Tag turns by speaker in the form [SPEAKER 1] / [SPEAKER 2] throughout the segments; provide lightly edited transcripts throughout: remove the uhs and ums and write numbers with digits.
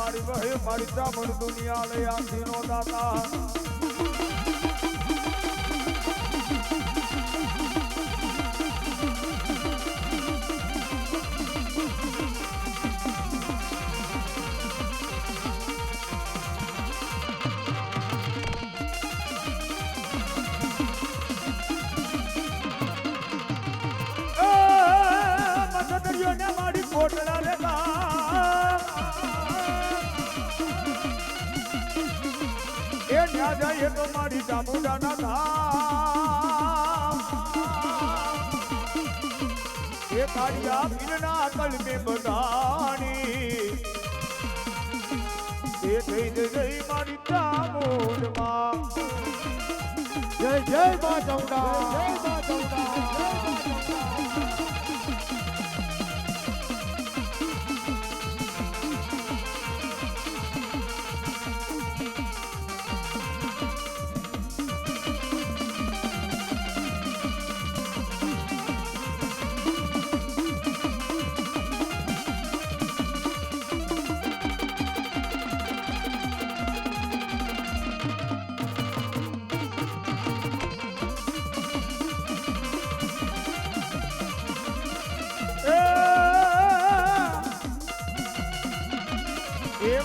[SPEAKER 1] મારી વહે મારી ચામડ દુનિયા લઈ આખીનો દાતા મારી કોટડા લેતા એ ન્યા જાય તો મારી ચામુંડાના ધામ એ કાળિયા પીરના કલમે બધાની એ થઈ જય મારી ચામુંડમાં
[SPEAKER 2] જય જય મા ચામુંડા જય મા ચામુંડા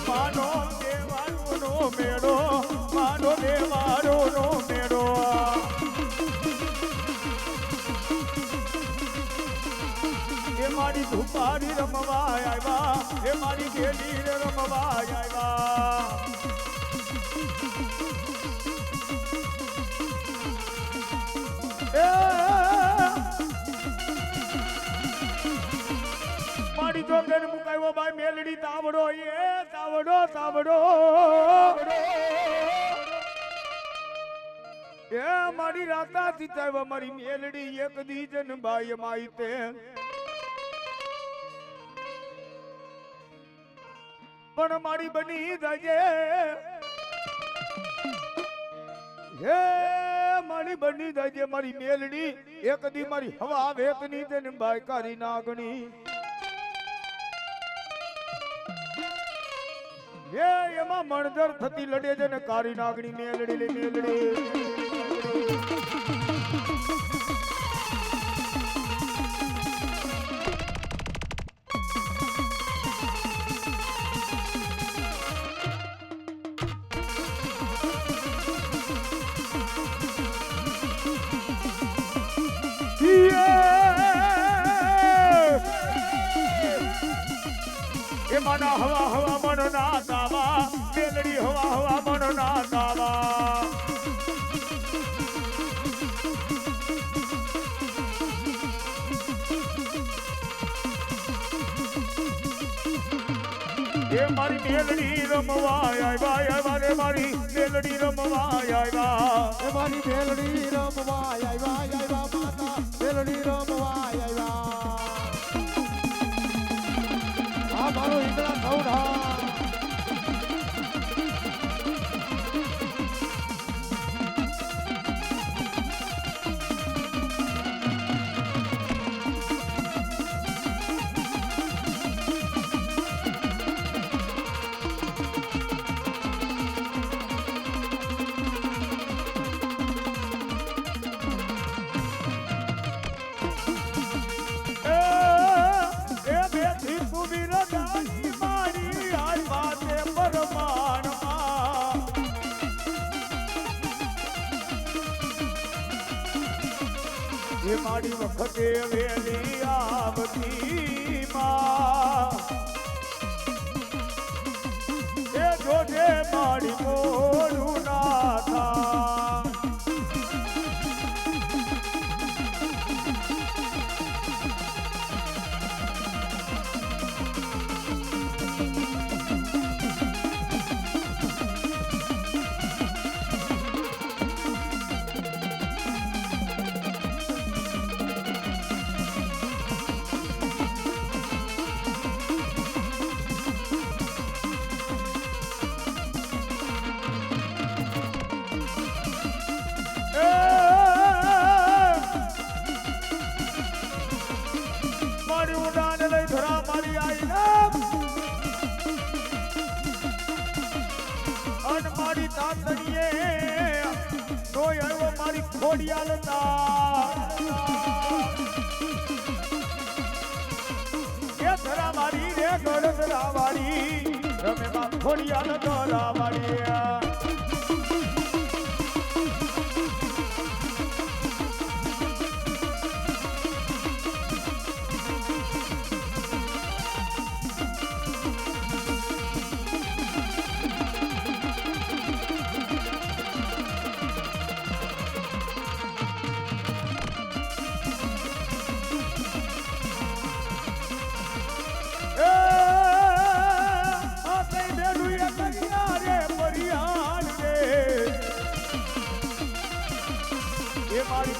[SPEAKER 1] માનો દેવારો મેળો માનો દેવારો નો મેળો એ મારી ધુપારી રમવા આવ્યા એ મારી ગેલી રમવા આવ્યા મારી જોગન મુકાયો ભાઈ મેલડી તાવડો એ તાવડો તાવડો એ મારી રાતા થીતાવ મારી મેલડી એક દીજન ભાઈ માઈ તે પણ મારી બની જાજે હે મારી બની જાજે મારી મેલડી એક દી મારી હવા વેતની જન ભાઈ કારી નાગણી એ એમાં મણદર થતી લડે છે ને કારી નાગણી મેલડી લે મેલડી એ માના હવા હવા મન ના દાવા મેલડી હવા હવા મન ના દાવા એ મારી મેલડી રમવા આવ્યા રે મારી મેલડી રમવા આવ્યા
[SPEAKER 2] એ મારી મેલડી રમવા આવ્યા માતા મેલડી રમવા આવ્યા આ મારો ઈંદડા ખવડા એ મારી વખતે વેલી આવતી માં એ જોજે મારી મોડું ના થા
[SPEAKER 1] અન મારી તાતણીએ તોય આવ્યો મારી ખોડિયાલ એ ધરા મારી રે ગળધરા વાળી રમે માં ખોડિયાલ ધરા વાળી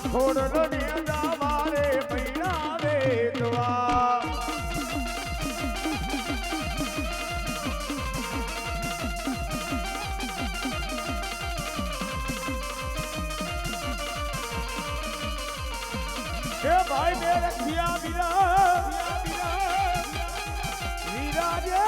[SPEAKER 1] ખોડ રણિયા મારે પૈણા વેદવા એ ભાઈ બે રખિયા વિરાજે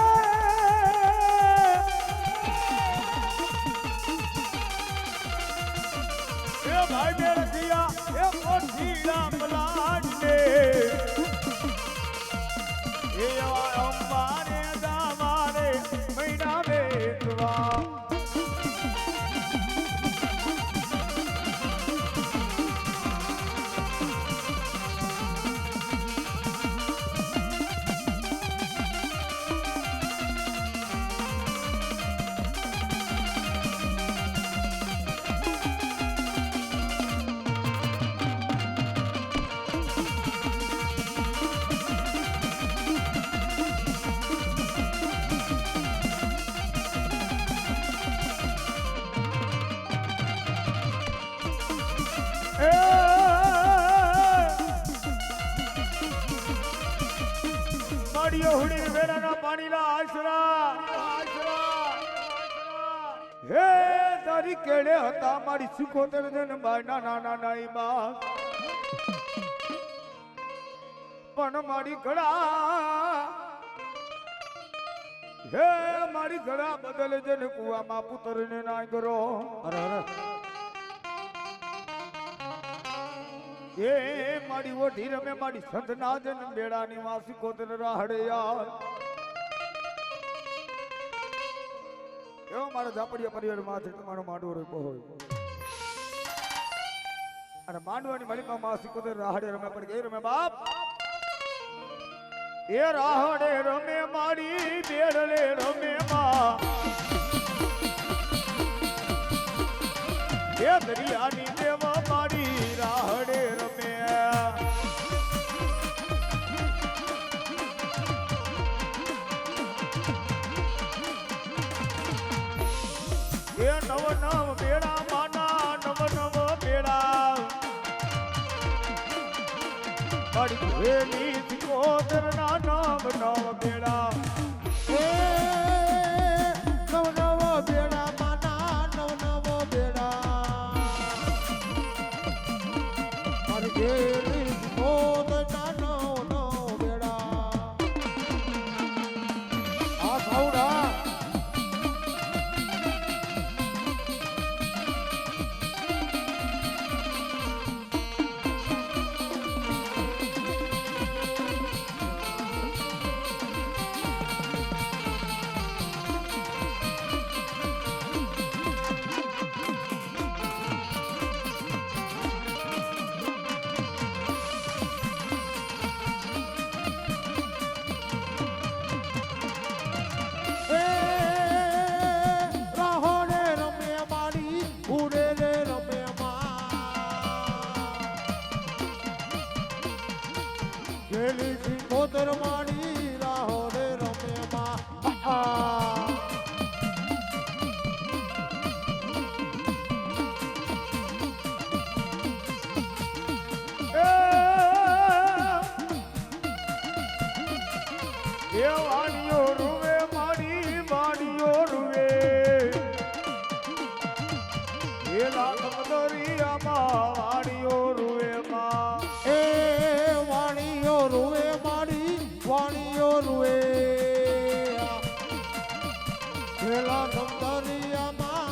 [SPEAKER 1] એ ભાઈ બે રખિયા એ મોટી રામલાલ ને એ અંબાને દામારે મૈના વેદવા હુડી વેરાના પાણીના આશરા હે તારી કેડે હતા મારી 77 જન બાય નાના નાઈમાં પણ મારી ઘડા હે મારી ઘડા બદલે જન કુવામાં પુત્રને ના કરો અરે અરે એ મારી ઓઢી રમે મારી સંતના જન બેડાની વાસી કોતર રાહડે યાર એવો મારા ઝાપડિયા પરિવાર માંથી તમારો માંડવો રહ્યો હોય અને માંડવાની માલિકા વાસી કોતર રાહડે રમે પણ કે રમે બાપ એ રાહડે રમે મારી બેડલે રમે માં એ દરિયાની દેવા મારી રાહડે રમે એ નવ નવ બેડા માના નવ નવ બેડા મારી ભેલી કોદર ના નવ નવ બેડા
[SPEAKER 2] એ નવ નવ બેડા માના નવ નવ બેડા મારી ભેલી કોદર ના નવ નવ બેડા આ સૌડા કોતર માડી રાહો રે રમે માં
[SPEAKER 1] એ વાણીઓ રૂવે મારી વાણીઓ રૂવે એ લાખ દરિયામાં વાણીઓ રૂવે માં
[SPEAKER 2] એ વાણીઓ રૂવે માડી વાણીઓ રૂવે પેલા દરિયામાં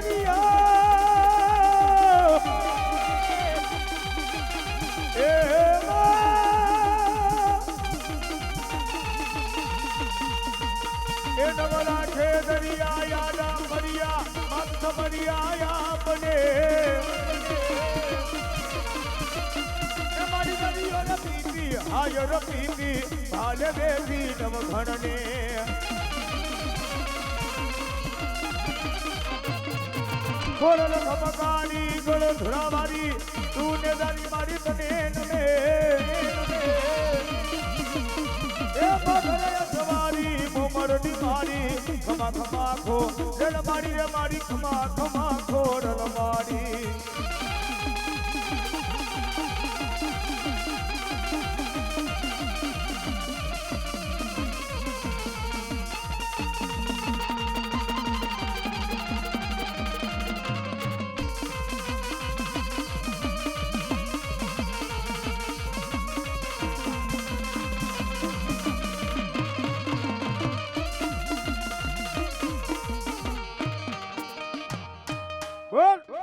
[SPEAKER 1] દરિયા એ નવલા છે દરિયા યાદા મરિયા મત મરિયા બને એ મારી દરિયો ને પીપી હાયર પીપી ભાલે બેસી નવઘણને ખોરલ ખમકારી ગળો ધુરાવારી તું ને દારી મારી તને નમે એ પગલે સવારી મોમરડી મારી ખમા ખમા ખો રેલ મારી રે મારી ખમા ખમા ખો રલ મારી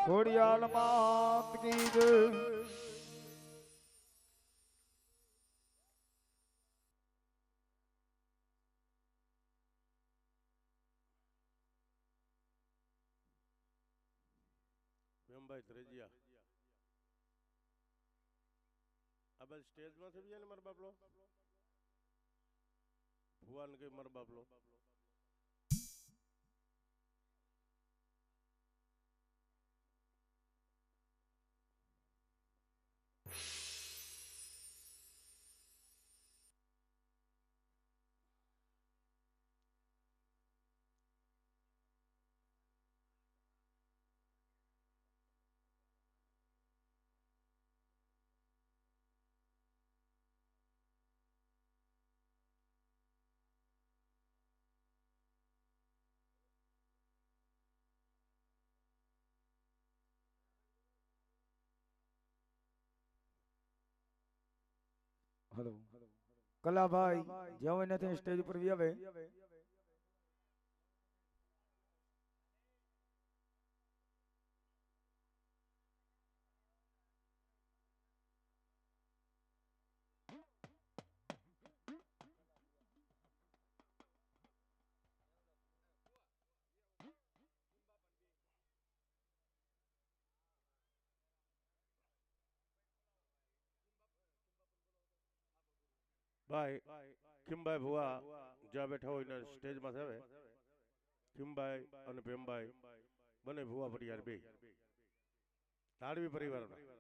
[SPEAKER 1] ખોડિયાલ માત કી જય
[SPEAKER 3] ભાઈ ત્રેજિયા આ બસ સ્ટેજ માં થઈ ગયા ને મારા બાપલો ભુવાન કે મારા બાપલો
[SPEAKER 1] હેલો કલાભાઈ જેવો નથી સ્ટેજ ઉપર આવે
[SPEAKER 3] ભાઈ ખીમભાઈ ભુવા જ્યાં બેઠા હોય ને સ્ટેજમાં આવે ખીમભાઈ અને ભીમભાઈ બંને ભુવા પરિવાર બે ધાડવી પરિવારના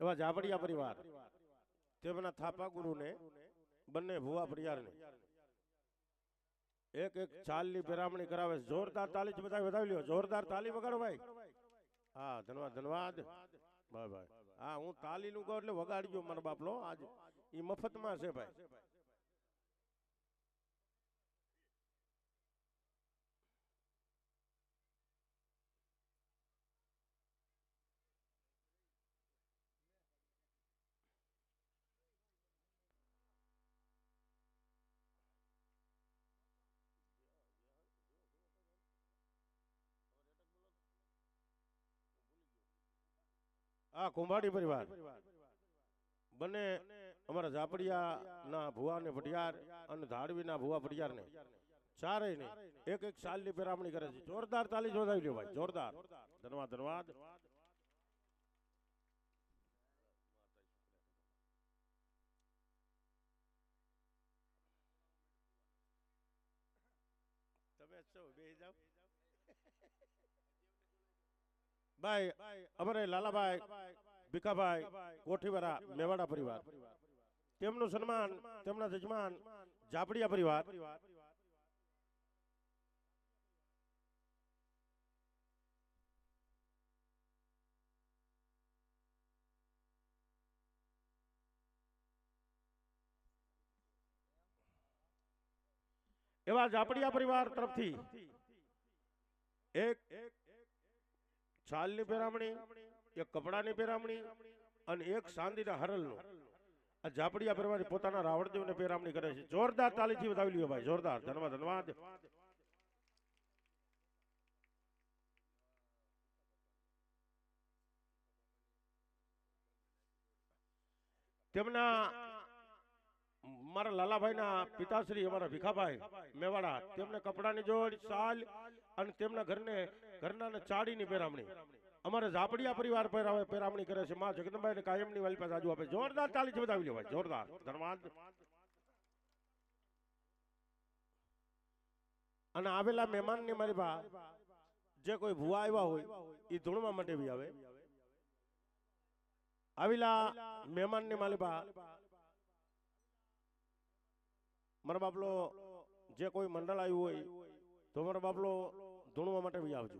[SPEAKER 3] એવા જાબડિયા પરિવાર તેમના થાપા ગુરુને બંને ભુવા પરિવારને એક એક ચાલની પેરામણી કરાવે જોરદાર તાલી વધાવી લ્યો જોરદાર તાલી વગાડો ભાઈ હા ધન્યવાદ ધન્યવાદ ભાઈ ભાઈ હા હું તાલી નું કહું એટલે વગાડજો મારો બાપલો આજ ઈ મફતમાં છે ભાઈ આ કુંભાડી પરિવાર બંને અમારા ઝાપડિયા ના ભુવા ને ભટિયાર અને ધાડવી ના ભુવા ભટિયાર ને ચારેય ને એક એક સાલની પેરામણી કરે છે જોરદાર તાલી જોડાવી લ્યો ભાઈ જોરદાર ધન્યવાદ ધન્યવાદ તમે છો બેહી જાવ ભાઈ અમારે લાલાભાઈ ભીખાભાઈ કોઠીવાળા મેવાડા પરિવાર તેમનું સન્માન તેમના જજમાન જાપડિયા પરિવાર એવા ઝાપડિયા પરિવાર તરફથી એક છાલની પેરામણી, એક કપડાની પેરામણી અને એક ચાંદીના હરલનું આ ઝાપડિયા પરિવાર પોતાના રાવણદેવને પેરામણી કરે છે. જોરદાર તાલીથી વધાવી લ્યો ભાઈ, જોરદાર. ધન્યવાદ, ધન્યવાદ. તેમના મારા લાલાભાઈના પિતાશ્રી અમારા ભીખાભાઈ મેવાડા, તેમને કપડાની જોડ, શાલ અને તેમના ઘરના ચાડીની પેરામણી અમારે ઝાપડિયા પરિવાર પેરામણી કરે છે. માં જગદંબાઈને કાયમની વાલી પાસે આજુ આપે. જોરદાર તાલીથી વધાવી લેવાય, જોરદાર. ધન્યવાદ. અને આવેલા મહેમાનની મારી પાસે જે કોઈ ભુવા આવ્યા હોય એ ધૂણવા માટે બી આવે. આવેલા મહેમાનની માલિબા મારા બાપલો જે કોઈ મંડળ આવ્યું હોય તો મારા બાપલો ધૂણવા માટે બી આવજો.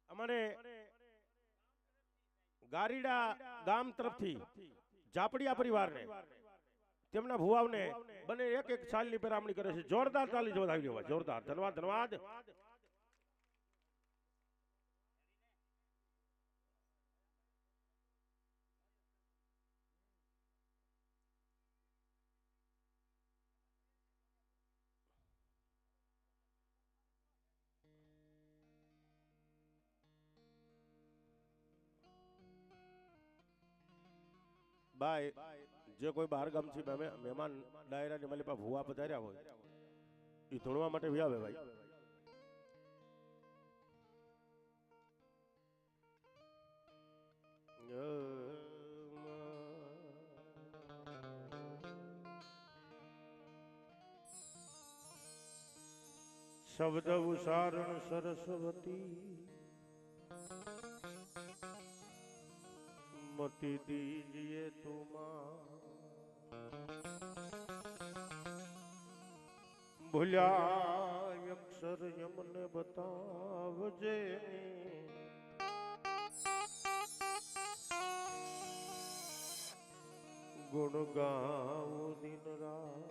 [SPEAKER 3] અમારે ગારીડા ગામ તરફથી ઝાપડિયા પરિવારને તેમના ભુવાઓને બને એક એક સાલની પેરામણી કરે છે. જોરદાર તાલી વધાવી લેવા, જોરદાર. ધન્યવાદ, ધન્યવાદ. બાય જે કોઈ બહાર ગામથી મહેમાન ડાયરાની માલિપા ભુવા પધાર્યા હોય એ ધૂણવા માટે બી આવે ભાઈ. શબ્દ ઉચ્ચારણ સરસ્વતી मति दीजिए तुम भूल्या अक्षर यमने बतावजे गुण गाओ दिन रात.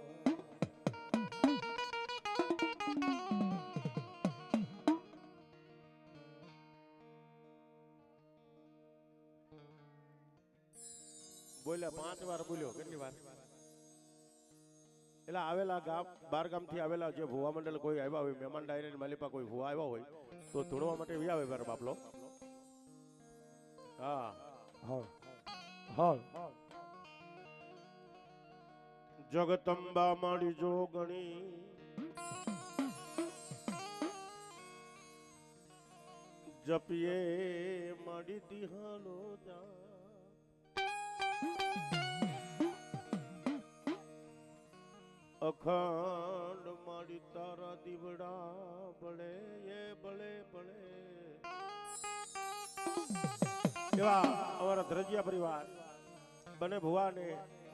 [SPEAKER 3] બોલ્યા 5 વાર બોલ્યો. કેટલી વાર? એટલે આવેલા બાર ગામથી આવેલા જે ભુવા મંડળ કોઈ આવ્યા હોય, મહેમાન ડાયરેક્ટ માલિપા કોઈ ભુવા આવ્યા હોય તો ધૂણવા માટે બી આવે મારો બાપલો. હા હા. જગતંબા માડી જોગણી જપિયે માડી દિહાલો જા અખંડ મારી તારા દીવડા બળે એ બળે બળે. એવા અમારા ધ્રજિયા પરિવાર બને ભુવાને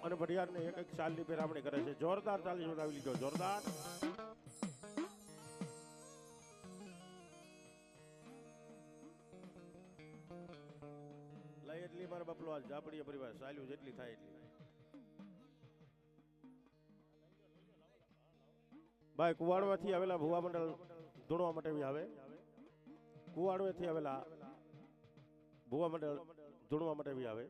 [SPEAKER 3] અને ભડિયારને એક એક સાલની પેરામણી કરે છે. જોરદાર તાલી વધાવી લીધો, જોરદાર. લઈ એટલી મારા બાપલો આ ઝાપડિયા પરિવાર સાલ્યું જેટલી થાય એટલી. ભાઈ કુવાડવાથી આવેલા ભુવા મંડળ ધૂણવા માટે બી આવે. કુવાડવેથી આવેલા ભુવા મંડળ ધૂણવા માટે બી આવે.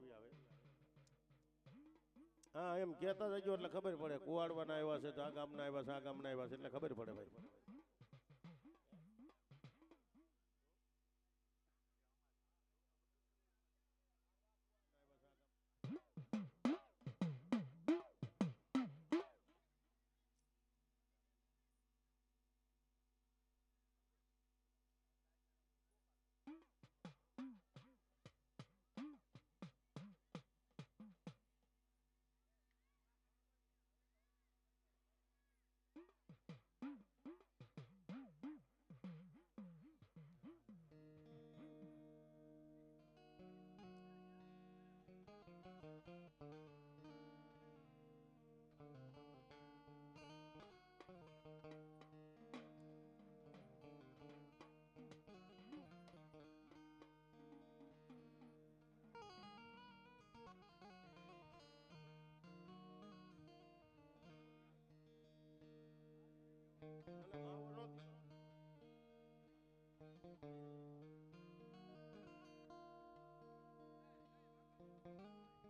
[SPEAKER 3] હા એમ કહેતા જજો એટલે ખબર પડે કુવાડવાના આવ્યા છે તો આ ગામના આવ્યા છે, આ ગામના આવ્યા છે એટલે ખબર પડે ભાઈ.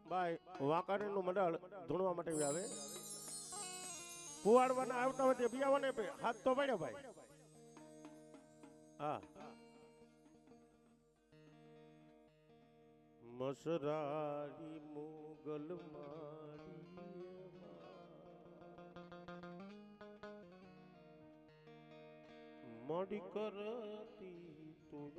[SPEAKER 3] ભાઈ વાંકાનેરનું મંડળ ધૂણવા માટે આવે કુવાડવાના આવતા હોય તે બિયાવાને હાથ તો પડ્યો ભાઈ હા મસરારી મુગલ મોડી કરતી તું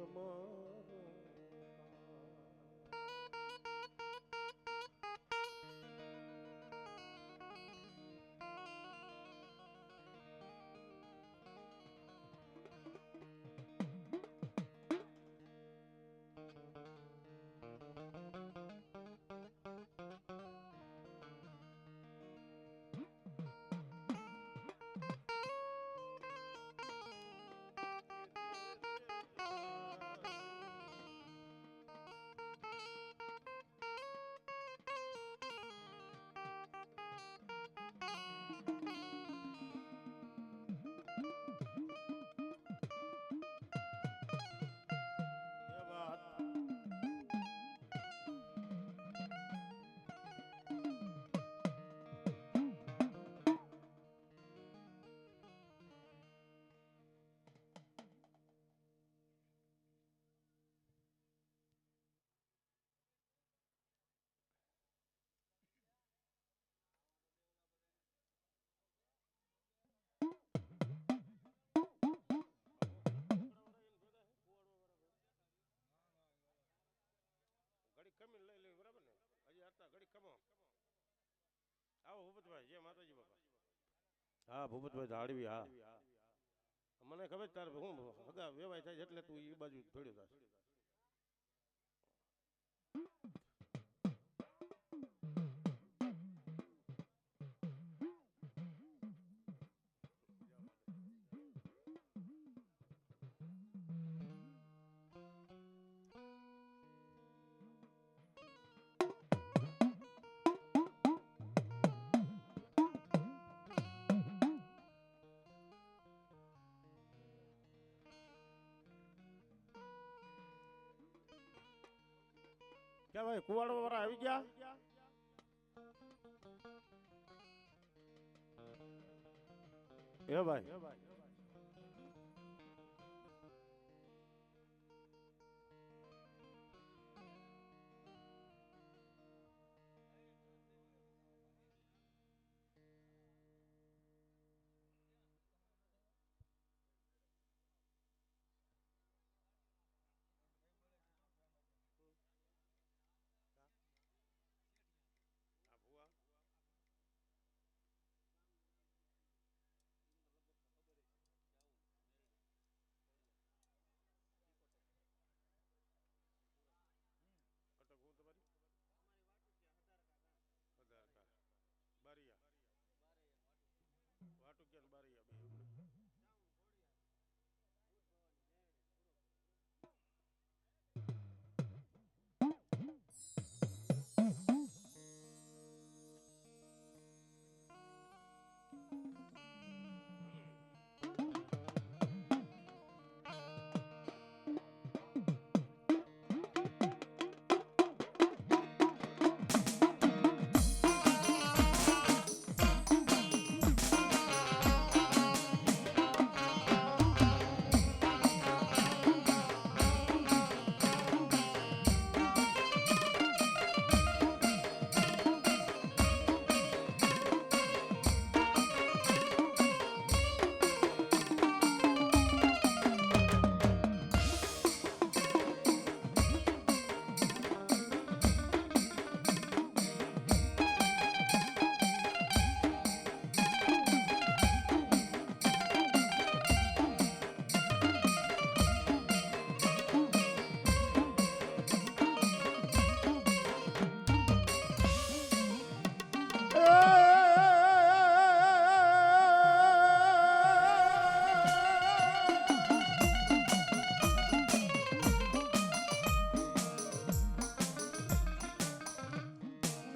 [SPEAKER 3] હા ભૂપતભાઈ ધાડવી હા મને ખબર તાર હું હગા વેવાય થાય એટલે તું એ બાજુ થોડ્યો થશે ક્યાં ભાઈ કુવાડો વાળા આવી ગયા એ ભાઈ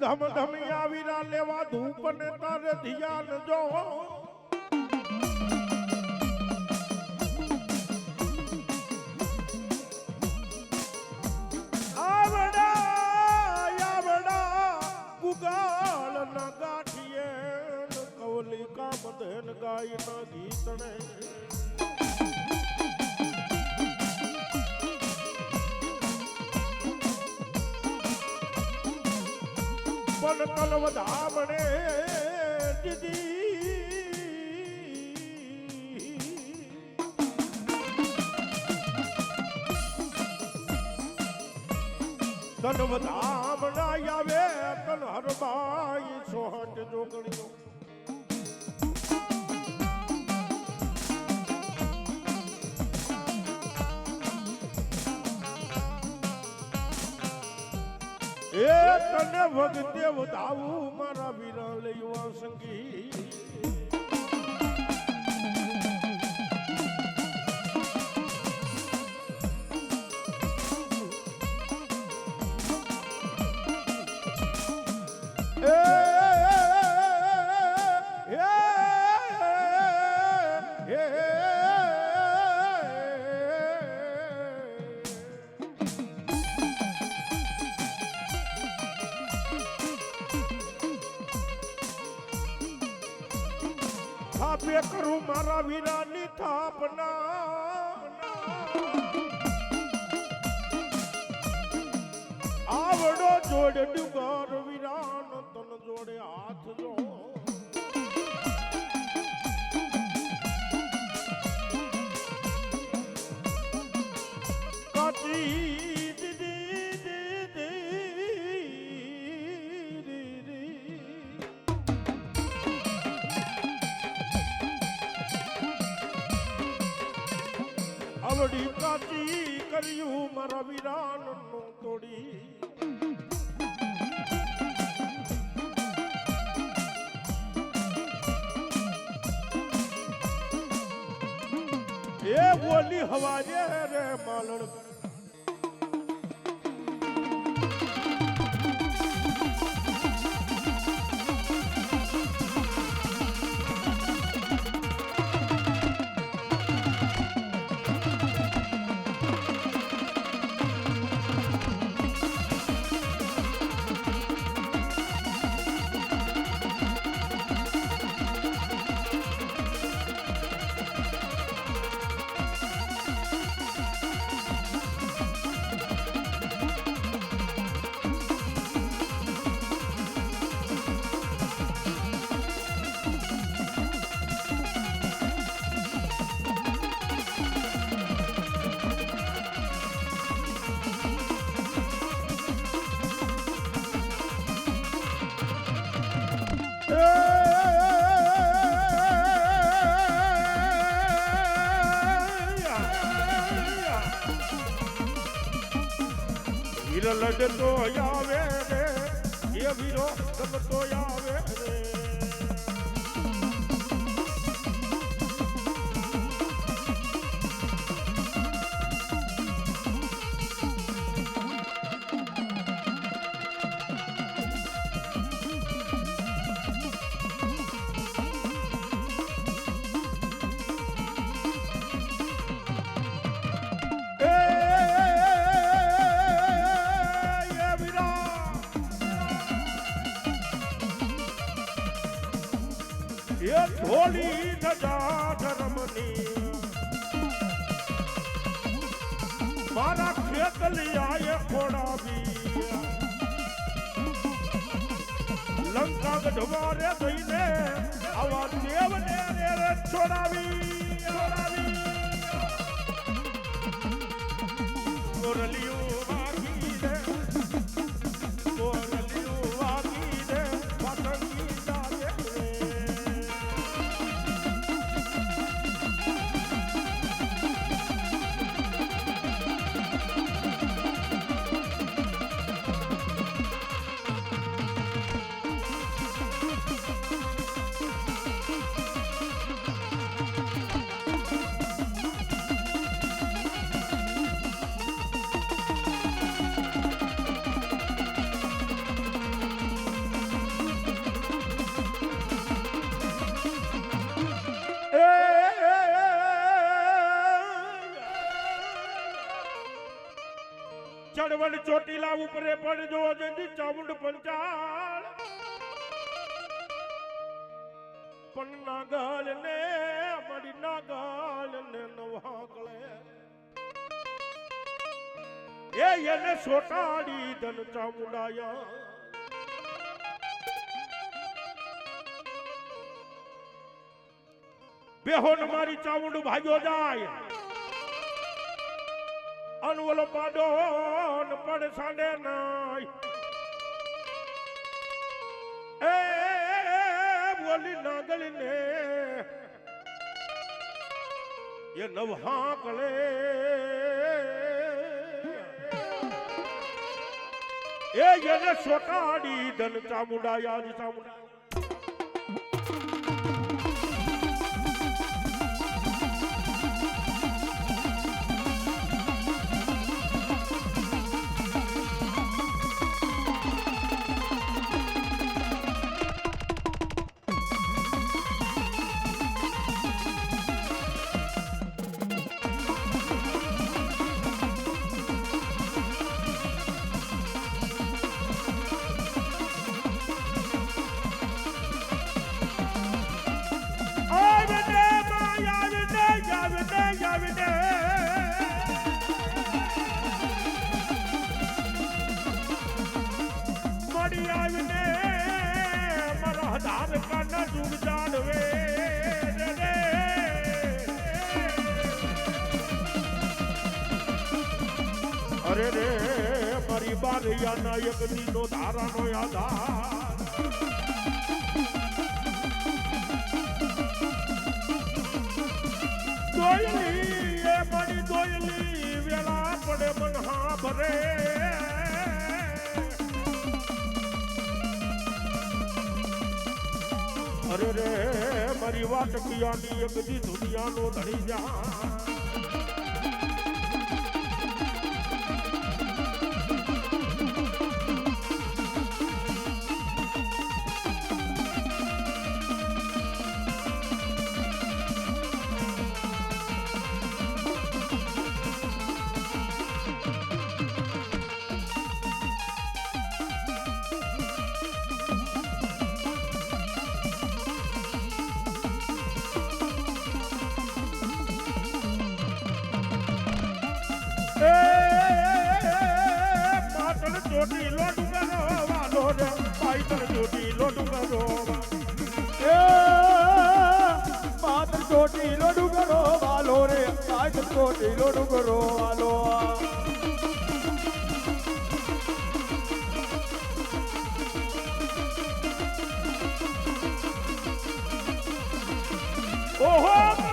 [SPEAKER 3] ધમ ધમિયા વીરા લેવા ધૂપ ને તારે ધ્યાન જો પણ કલવ ધામણે દીધી કલવ ધામણા આવે કલહરબાઈ સોહટ જોગણીઓ એ તને વગતે વધાવું મારા વીરા લઈવા સંગી થાપે કરું મારા વીરાની થાપના આવડો જોડે ડુંગર વીરાન તન જોડે હાથ જો કાચી આવડી કાચી કર્યું મારા વીરાન નું તોડી એ બોલી હવાજે રે માલણ વીર લડતો આવે રે એ વીરો ગમતો આવે રે એ ધોળી ધજા ધર્મની મારા ખેતલિયાએ ખોડાવી લંકા ગઢવારે થઈને આવા દેવને રે છોડાવી મોરલિયું વાગી દે મોરલિયું વાગી દે પતંગી ચાલે ચડવડ ચોટીલા ઉપરે પડજો જંજી ચામુંડ પંચાળ પણ નાગલ ને અમારી નાગલ ને નવાગળે એને સોટાડી ધન ચામુંડાયા બેહો ને મારી ચામુંડ ભાગ્યો જાય અનવલો પાડો ને પડે સાંડે નાય એ બોલી નાગલી ને એ નવહા કળે એ એને સોટાડી ધન ચામુંડા યાદ ચામુંડા અરે રે મારી બારૈયાના એક દીનો ધારાનો આધાર દોયલી એ મારી દોયલી વેલા પડે મનહા ભરે અરે રે મારી વાત પિયાની એક દી દુનિયાનો ધણી જા ચોટી લોટું કરો વાલો રે પાઈતર ચોટી લોટું કરો
[SPEAKER 1] એ માત્ર ચોટી લોડું કરો વાલો રે માત્ર ચોટી લોડું કરો વાલો
[SPEAKER 3] ઓહો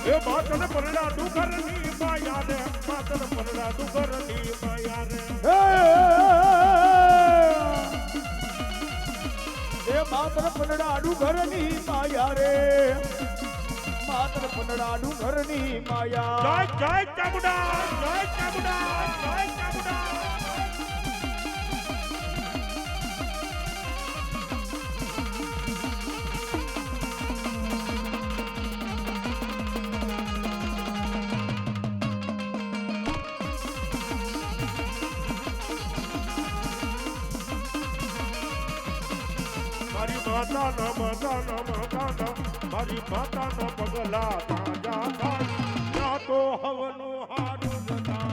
[SPEAKER 3] એ માતન પરડા ડુગરની માયા રે માતન પરડા ડુગરની માયા રે
[SPEAKER 1] એ માત્ર પનડાડું ઘરની માયા રે માત્ર પનડાડું ઘરની માયા
[SPEAKER 3] જય જય ચામુંડા જય ચામુંડા જય ચામુંડા મારી માતાના પગલા તાજા થાય ત્યાં તો હવનું હારું જતા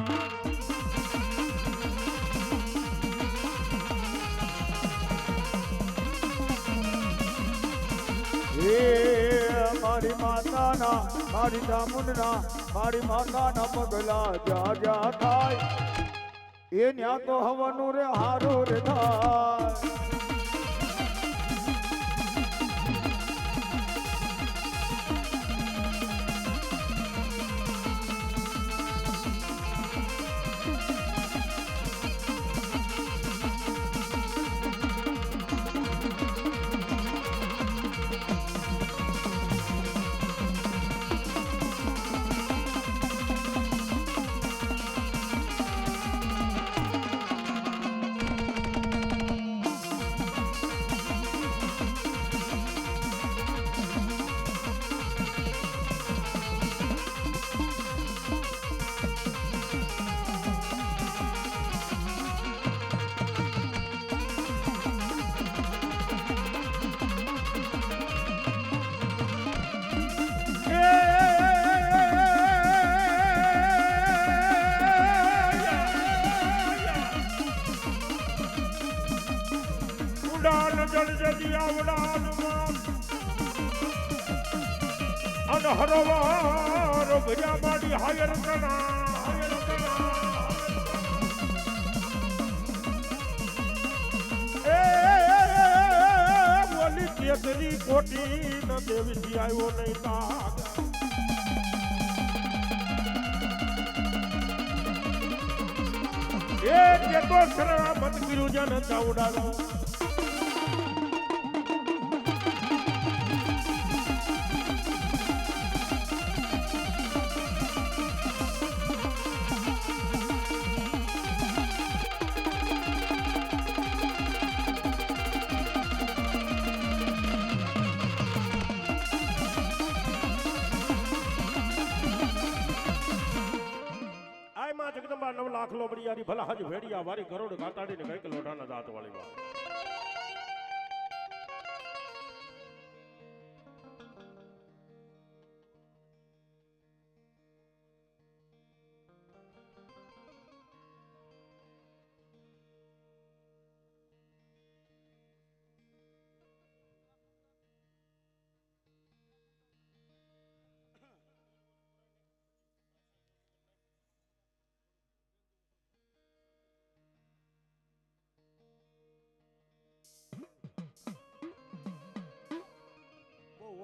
[SPEAKER 1] હે મારી માતાના મારી ચામુંડના મારી માતાના પગલા જા જા થાય એ ન્યા તો હવાનું રે હારું રે થાય
[SPEAKER 3] ચાવડામાં અન હરવાર ભર્યા માડી હાયર કણા એ બોલી કેસરી કોટી ન દેવી આવ્યો નહીં તાગ એ તો શરણા મત કર્યું જન ચાવડાનો જગદંબા 9 લાખ લોબડિયારી ભલા હજ ભેડિયા વારી કરોડ કાટાડીને કઈક લોઢાના દાંત વાળી વાત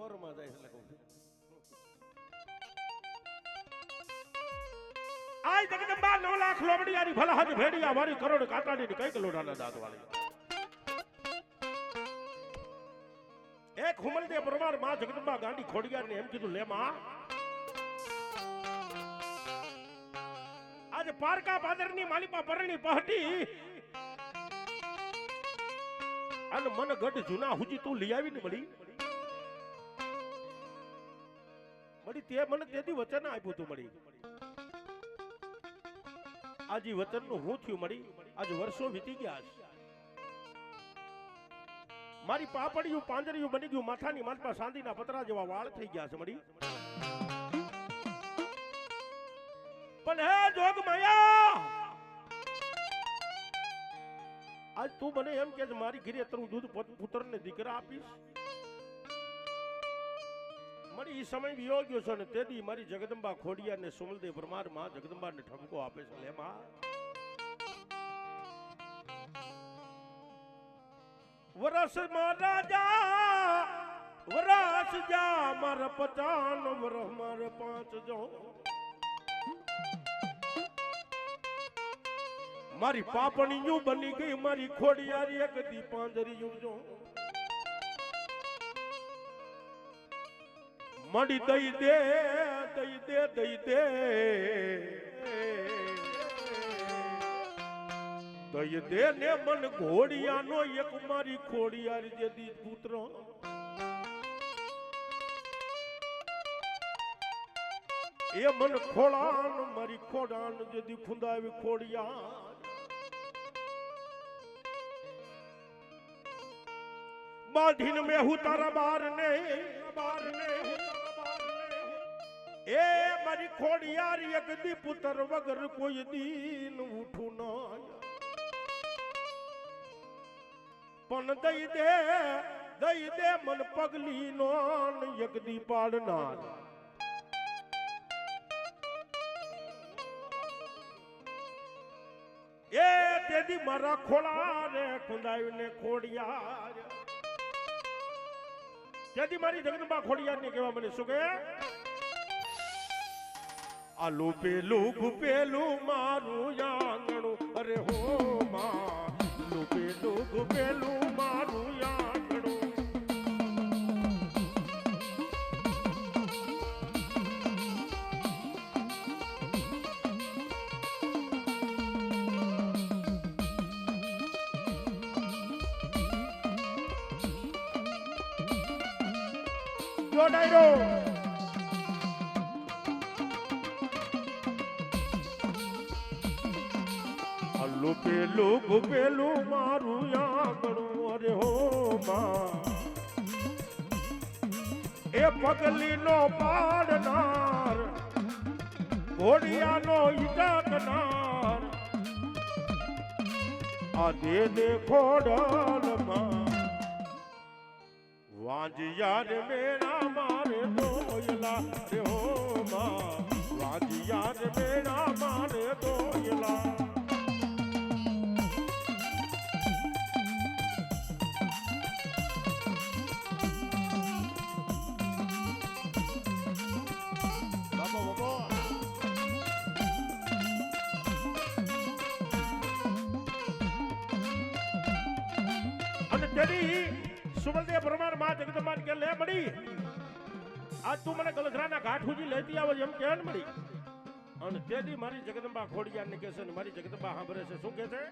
[SPEAKER 3] ઓરમાં જાય એટલે કહું આય જગદંબા 9 લાખ લોબડિયારી ભલા હજ ભેડિયા વારી કરોડ કાટાડીને કઈક લોઢાના દાંત વાળી એક હુમલદે પરમાર માં જગદંબા ગાંડી ખોડિયારને એમ કીધું લે માં આજે પારકા પાદરની માલિપા પરણી પહટી અને મન ગઢ જૂના હુજી તું લઈ આવીને મળી તે મને તેથી વચન આપ્યું તું મળી આજે વચન નું હું થયું મળી આજે વર્ષો વીતી ગયા મારી પાપડિયું પાંદરિયું બની ગયું માથાની માથપા સાંદીના પતરા જેવા વાળ થઈ ગયા છે મળી પણ હે જોગ માયા આજ તું મને એમ કે મારી ઘરે તારું દૂધ પુત્રને દીકરા આપીશ મળી ઈ સમય વિયો ગયો છે ને તેથી મારી જગદંબા ખોડિયા ને સુમલદેવ પરમાર માં જગદંબા ને ઠપકો આપે છે લે માં વરસ માં રાજા વરસ જા માર 50 વર માર 5 જો મારી પાપણીયું બની ગઈ મારી ખોડિયારી એક દી પાંદરિયું જો મડી દઈ દે ને મન ઘોડિયાનો એક મારી ખોડિયારી જેદી પુત્ર એ મન ખોડાન મારી ખોડાન જેદી ખુંદાવી ખોડિયા બાંધીને મેં હું તારા બાર ને એ મારી ખોડિયારી એક દી પુત્ર વગર કોઈ દીન ઉઠું ના પણ દઈ દે મન પગલી નો એક દી પાડનાર એ તેદી મારા ખોળા રે ખુંદાવીને ખોડિયાર તેથી મારી જગદંબા ખોડિયાર ને કહેવા મને શું કે આલુ પેલું ગુપેલું મારું આંગણું અરે હો માં પેલું ગુપેલું મારું આંગણું જોડાયરો પેલું ગુપેલું મારું આંગણું અરે હો માં એ પગલી નો પાડનાર ઘોડિયાનો ઈટકનાર આ દે ખોડલ માં વાંજિયા રે મેણા મારે દોયલા રે હો માં વાંજિયા રે મેણા મારે દોયલા સુબલદેવ પરમાર માં જગદંબાને કે લે મળી આજ તું મને ગલધરાના ઘાટ સુધી લેતી આવે એમ કે મળી અને તેથી મારી જગદંબા ખોડિયાર ને કહે છે મારી જગદંબા સાંભળે છે શું કહે છે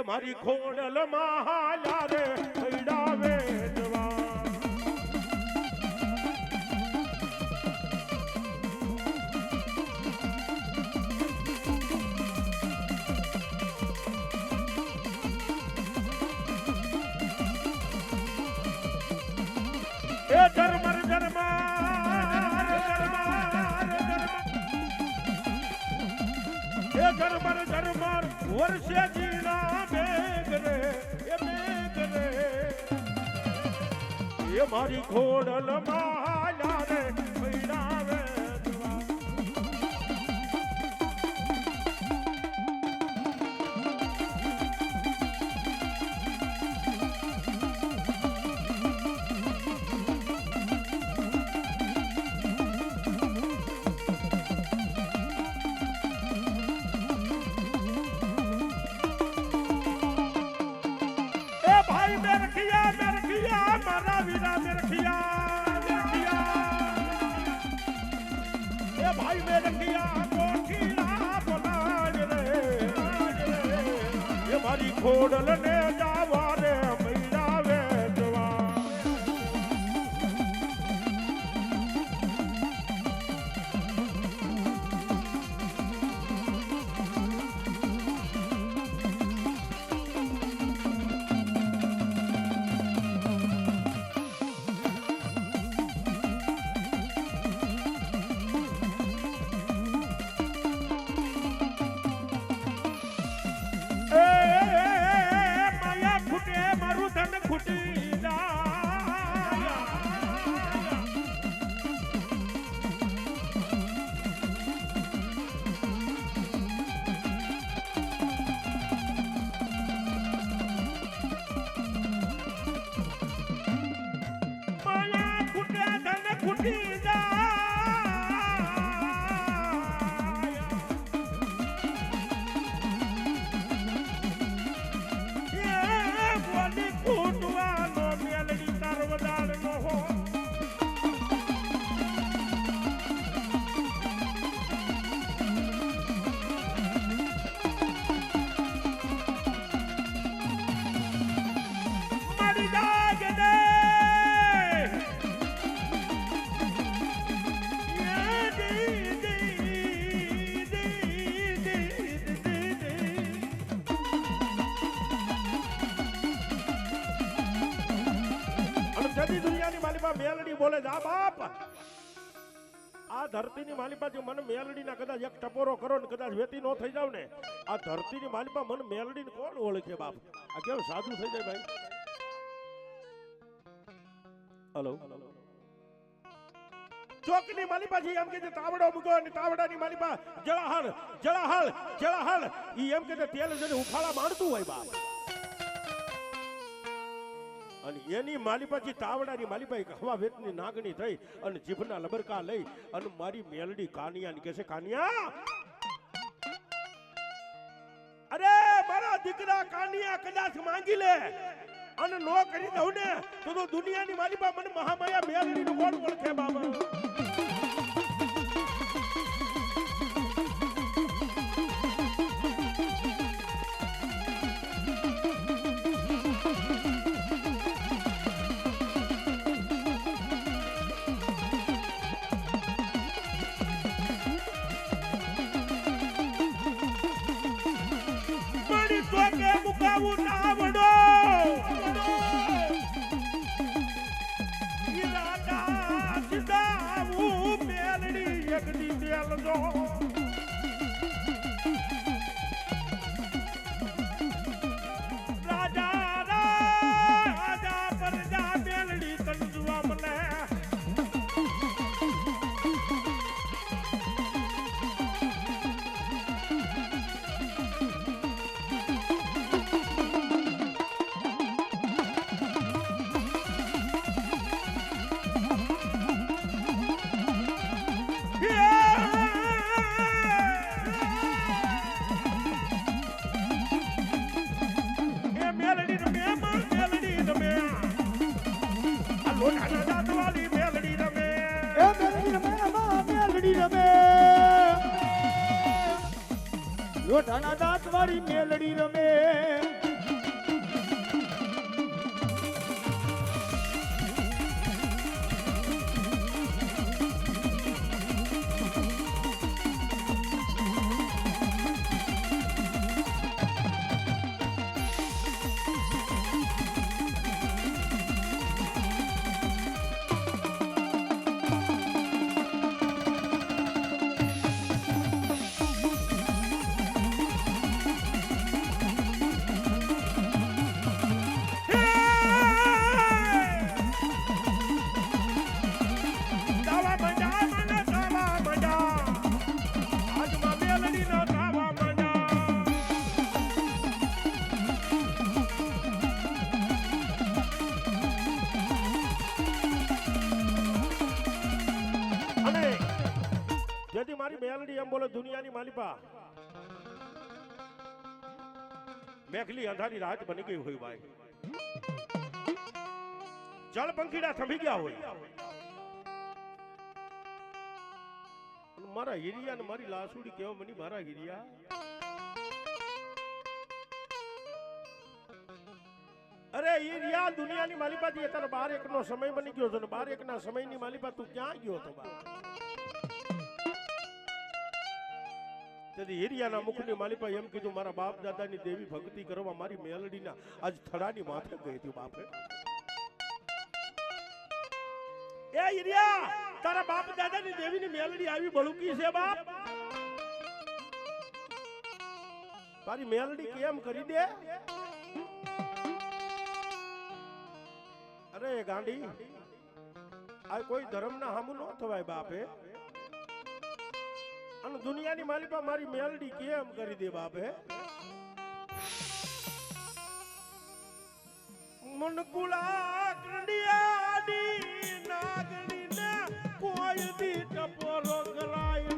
[SPEAKER 3] મારી ખોડલ મહાલા રે પૈડાવે જવા એ ધર્મર ધર્માર એ ધર્મર ધર્મર વર્ષે જીના એ મારી ખોડલ માલા રે પૈડાવે ખોડલ ને જાવા રે મૈરાવે જવા મેલડી બોલે જા બાપ આ ધરતીની માલિપા જો મને મેલડીના કદાચ એક ટપોરો કરો ને કદાચ વેતી નો થઈ જાવ ને આ ધરતીની માલિપા મને મેલડીને કોણ ઓળખે બાપ આ કેવું સાધુ થઈ જાય ભાઈ હલો ચોકની માલિપા છે એમ કે જે તાવડો મૂકો અને તાવડાની માલિપા જળાહળ જળાહળ જળાહળ ઈ એમ કે તેલ જઈને ઉફાળા માંડતું હોય બાપ અને એની માલિપાથી તાવડાની માલિપા હવા વેતની નાગણી થઈ અને જીભના લબરકા લઈ અને મારી મેલડી કાનિયાને કહે છે કાનિયા અરે મારા દીકરા કાનિયા કદાચ માંગી લે અને નો કરી દઉં ને તો દુનિયાની માલિપા મને મહામાયા મેલડીનું કોણ ઓળખે બાબા રાજા સીધા હું મેલડી એક દી મેલજો
[SPEAKER 1] લોઢાના દાંત વાળી મેલડી રમે મારી મેલડી એમ બોલે દુનિયાની માલિપા મેઘલી અંધારી રાત બની ગઈ હોય ભાઈ જળ પંખીડા થંભી ગયા હોય મારા હીરિયા ને મારી લાસુડી કેવા બની મારા હીરિયા અરે હીરિયા દુનિયાની માલિપા થી અત્યારે 12 નો સમય બની ગયો છે ને 12 ના સમયની માલિપા તું ક્યાં ગયો તો બા તેથી હીરિયાના મુખની માલિપા એમ કીધું મારા બાપ દાદાની દેવી ભક્તિ કરવા મારી મેલડીના આજ થડાની માથે ગઈ હતી બાપે એ હીરિયા તારા બાપ દાદાની દેવીની મેલડી આવી બળુકી છે બાપ તારી મેલડી કેમ કરી દે અરે ગાંડી આ કોઈ ધર્મના હામું ન થવાય બાપે અને દુનિયાની માલિપા મારી મેલડી કેમ કરી દે બાપે મનકુલા કંડિયાડી નાગણી ને કોઈ દી ટપોરો કરાય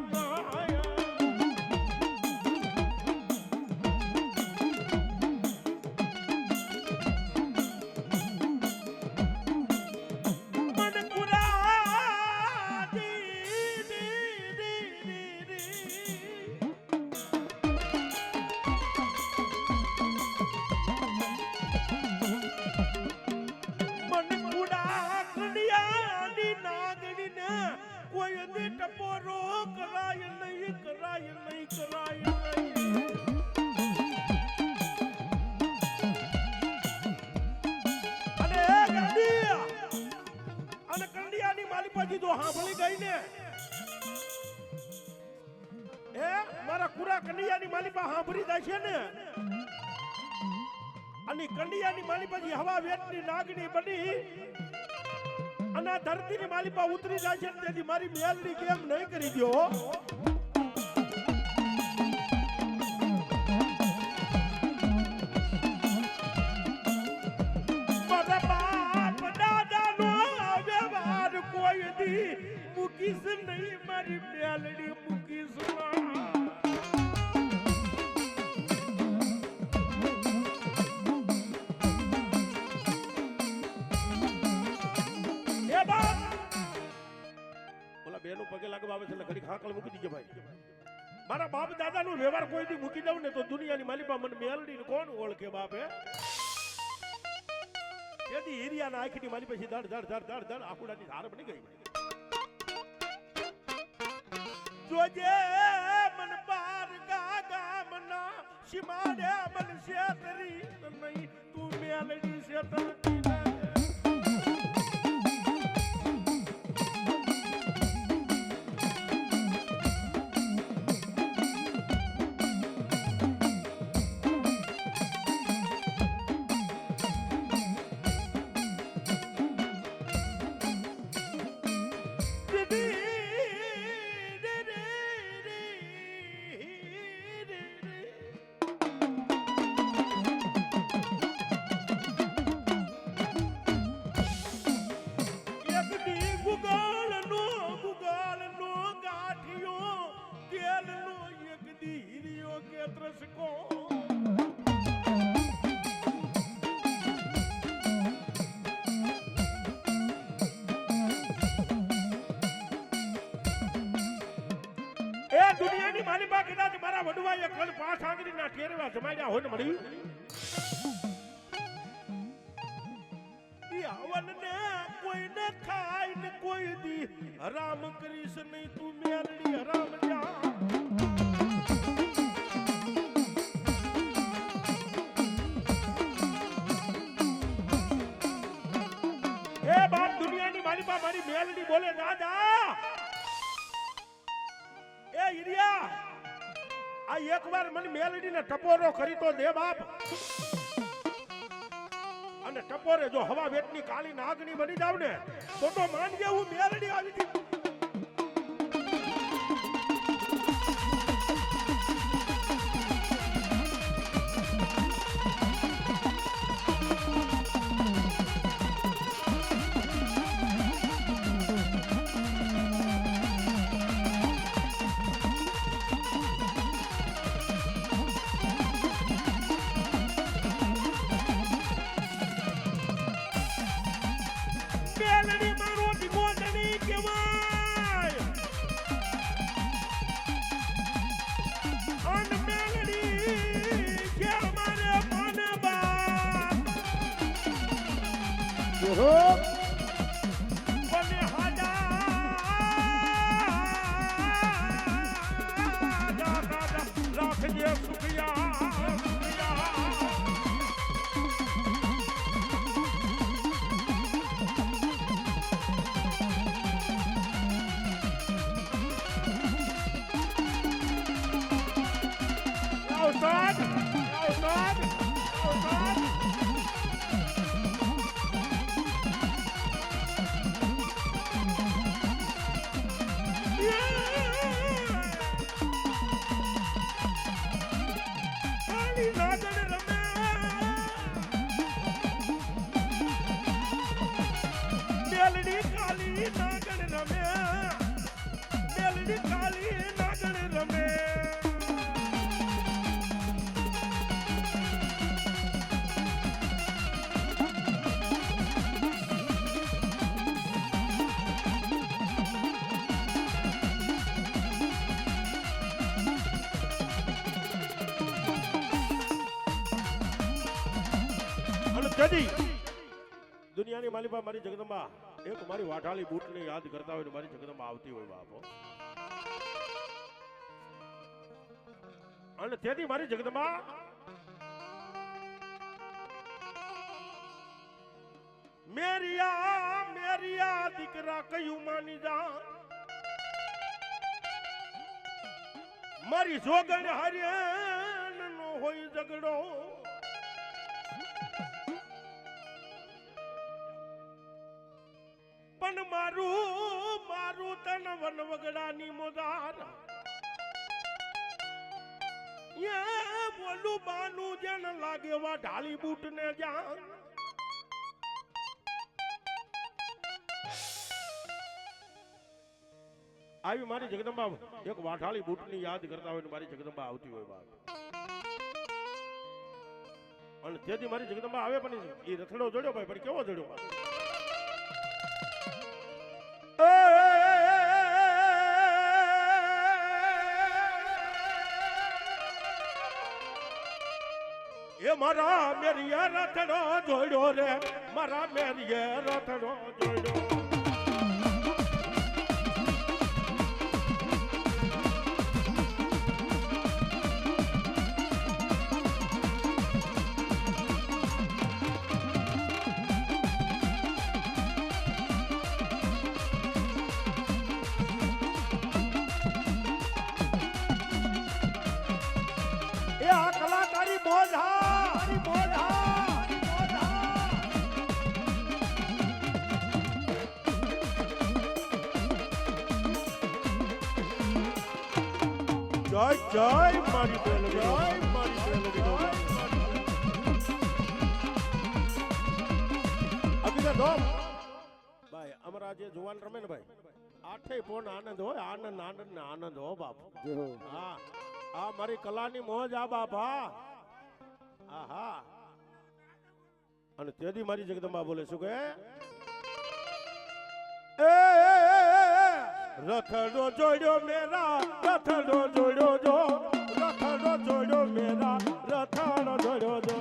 [SPEAKER 1] ના કંડિયાની માલિપા સાંભળી જાય છે ને અને કંડિયાની માલિપા જે હવા વેટની નાગણી બની અને આ ધરતીની માલિપા ઉતરી જાય છે તેથી મારી મેલડી કેમ નહીં કરી દો મારા બાપ દાદાનો વ્યવહાર કોઈ દી મૂકીશ નહીં મારી મેલડી મૂકીશ બેનું પગે લાગવા આવે છે એટલે ઘડી ખાકલ મૂકી દીજે ભાઈ મારા બાપ દાદાનો વ્યવહાર કોઈ દી મૂકી દઉં ને તો દુનિયાની માલિપા મને મેલડી ને કોણ ઓળખે બાપે તેથી હીરિયાના આંખની માલિપા છે ધડ ધડ ધડ ધડ ધડ આખુડાની ધાર બની ગઈ જોજે મન બાર ગા ગામના સીમાડે મન શેતરી નહીં તું મેલડી શેતરતી
[SPEAKER 3] દુનિયાની મારી પાસે કદાચ મારા વડવાએ કલ પાંચ આંગળીના ટેરવા જમાડ્યા હોય ને મળી ઈ આવનને કોઈ ન ખાય ને કોઈ દી હરામ કરીશ નહીં તું મેરડી હરામ જા એ બાપ દુનિયાની મારી પાસે મારી મેલડી બોલે દાદા એ ઈરિયા આ એકવાર મને મેલડીને ટપોરો કરી તો દે બાપ અને ટપોરે જો હવા વેટની કાળી નાગની બની જાવ ને તો માનજે હું મેલડી આવી હતી મેલડી મારો દીકોટણી કહેવાય અન મેલડી જે અમારે મને બાપ બને હાડા રાખજે સુખિયા દુનિયાની માલિકા મારી જગદંબા એક મારી વાઢાળી બૂટને યાદ કરતા હોય મારી જગદંબા આવતી હોય બાપો અને તેથી મારી જગદંબા મેરિયા દીકરા કયું માની જા મારી જોગણ હરિયન નો હોય ઝઘડો પણ મારું તન વન વગડાની મોદાર યે બોલું બાનું જેન લાગે વા ઢાલી બૂટ ને જાન આવી મારી જગદંબા એક વાઠાળી બૂટની યાદ કરતા હોય મારી જગદંબા આવતી હોય બાપ અને તેથી મારી જગદંબા આવે પણ એ રથડો જોડ્યો ભાઈ પણ કેવો જોડ્યો બાપ એ મારા મેરિયા રથડો જોડ્યો રે મારા મેરિયા રથડો જોડ્યો જય જય મારી બેલ જય મારી બેલ અભિને દો ભાઈ અમારા જે જુવાન રમે ને ભાઈ આઠે પોન આનંદ હોય આનંદ આનંદ ને આનંદ હો બાપ હા આ મારી કલાની મોજ આ બાપ હા આહા અને તેથી મારી જગદંબા બોલે શું કે એ રથડો જોડ્યો મેરા રથડો જોડ્યો જો રથડો જોડ્યો મેરા રથડો જોડ્યો જો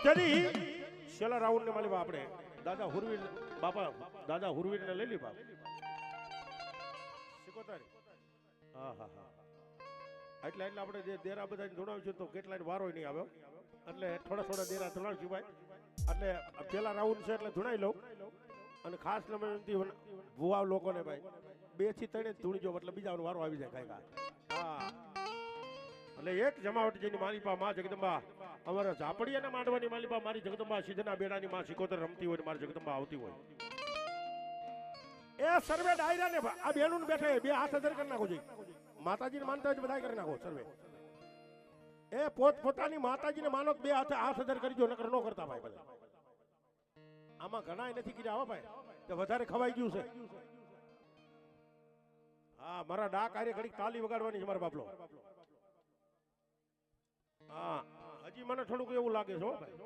[SPEAKER 3] તેની છેલ્લા રાઉન્ડ ને માલી આપણે દાદા હુરવીર બાપા દાદા હુરવીર ને લઈ લી બાપ સિકોતારી હા હા હા એટલે આપણે જે દેરા બધા જોડાવ્યું તો કેટલાય વારો નહીં આવ્યો એટલે થોડા દેરા ધોણાવશું ભાઈ એટલે પેલા રાઉન્ડ છે એટલે ધોણાઈ લઉં અને ખાસ નંબર ભુવા લોકોને ભાઈ 2 થી 3 ધૂણી જો એટલે બીજાનો વારો આવી જાય કાંઈ હા એટલે એક જમાવટ જેની માલિપા માં જગદંબા અમારા ઝાપડિયાના માંડવાની માલિપા મારી જગદંબા સિદ્ધના બેડાની માં સિકોતર રમતી હોય મારી જગદંબા આવતી હોય એ સર્વે ડાયરા ને આ બેનું બેઠે બે હાથ અધર કરી નાખો જોઈએ માતાજીને માનતા હોય બધા કરી નાખો સર્વે એ પોતાની માતાજીને માનો બે હાથ અધર કરી દો નકર નો કરતા ભાઈ બધા આમાં ઘણા નથી કર્યા હો ભાઈ કે વધારે ખવાઈ ગયું છે હા મારા ડા કાર્ય ઘડી તાલી વગાડવાની છે મારા બાપલો હા હજી મને થોડુંક એવું લાગે છે ભાઈ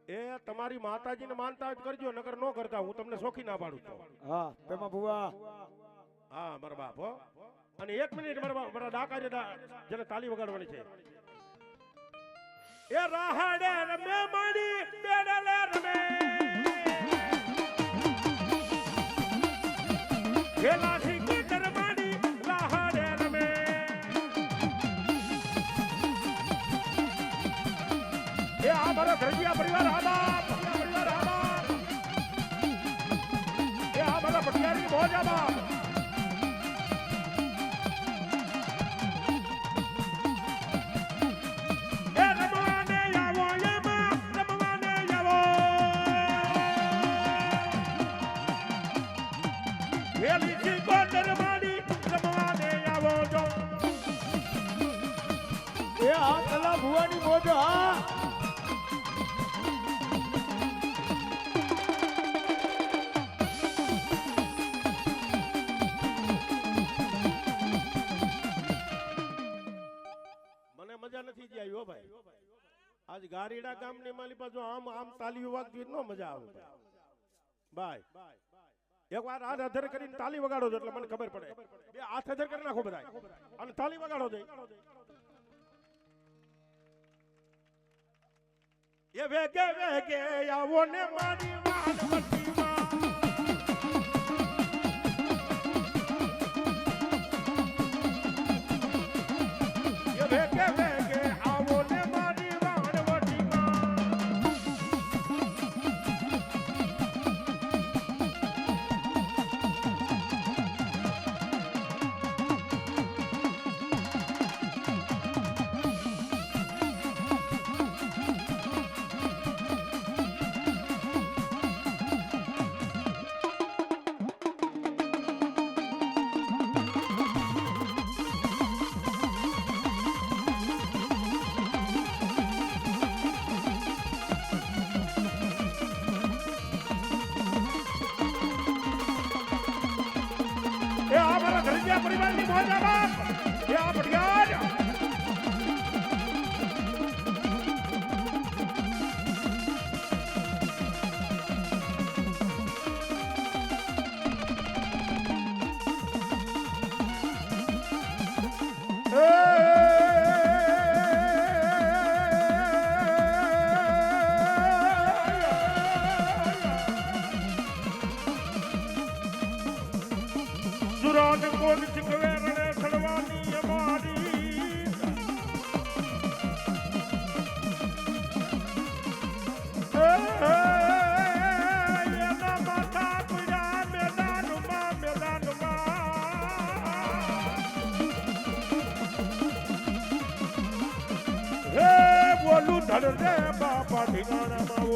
[SPEAKER 3] એ તમારી માતાજીને માનતા જ કરજો નકર નો કરતા હું તમને સોખી ના પાડું છું
[SPEAKER 1] હા તેમાં ભુવા
[SPEAKER 3] હા મારા બાપ હો અને 1 મિનિટ મારા ડાકા જેને તાલી વગાડવાની છે એ રાહડે રમે માડી બેડલે રમે ખેલા થી કર માડી રાહડે રમે એ આ મારો ઘરજીયા પરિવાર આબાદ એ આ મારા પટિયારી મોજ આબાદ
[SPEAKER 1] ભુવાની મોજ હા
[SPEAKER 3] મને મજા નથી જ આવી હો ભાઈ આજ ગારીડા ગામની માલિપા જો આમ તાલી વિભાગ જોઈ નો મજા આવે ભાઈ એક વાર હાથ અધર કરીને તાલી વગાડો એટલે મને ખબર પડે બે હાથ અધર કરી નાખો બધા અને તાલી વગાડો દે એ વેગે વેગે આવો ને મારી વાનવતી માં એ વેગે વેગે આવો ને મારી વાનવતી માં પરિવારની મોજ આબાદ એ આ પટિયાર સુરાજ કોણ શીખવે રણે સડવાની અમારી એના માથા પૂજા મેદાનમાં હે બોલું ધડ રે બાપા ઠિકાણામાં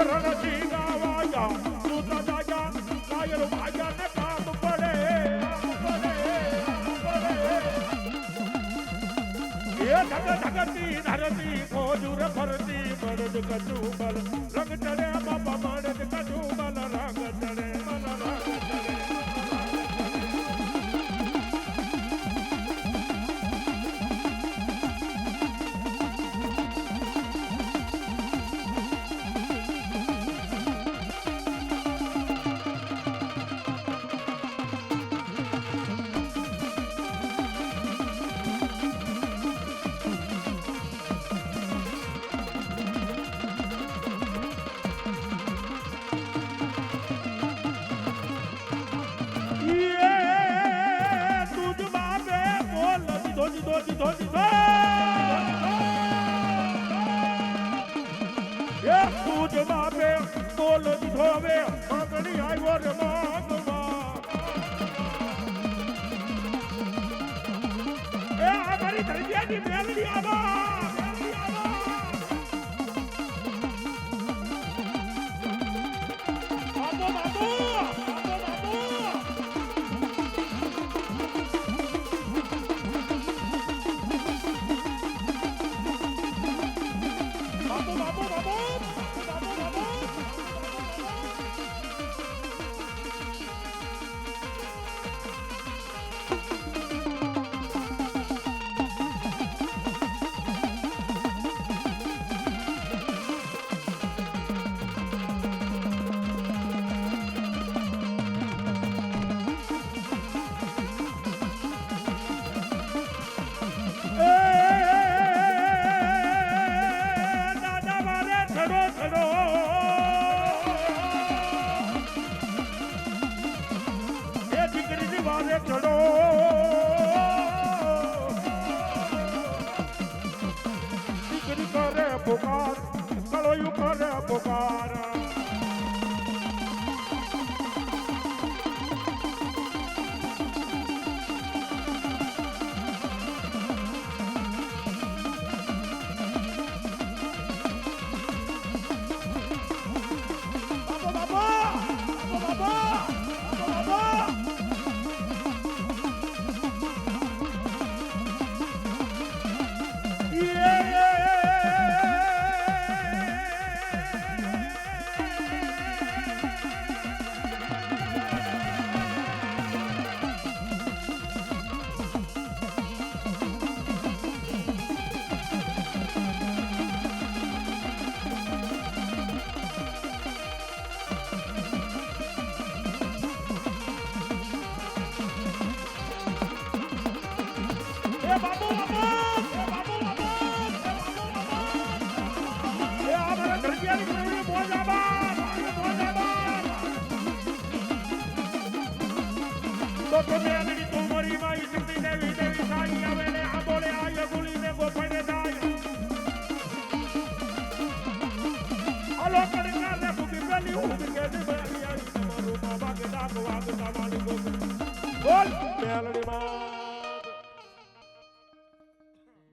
[SPEAKER 3] એ રણજી ગાવાયા તું તો જાજા કાયર ભાયા ને કામ પડે એ ધગતી ધરતી ખોજુર ફરતી બળદ કચુબલ રંગ ચડે બાપા બળદ કચુબલ રંગ ચડે મન રંગ ચડે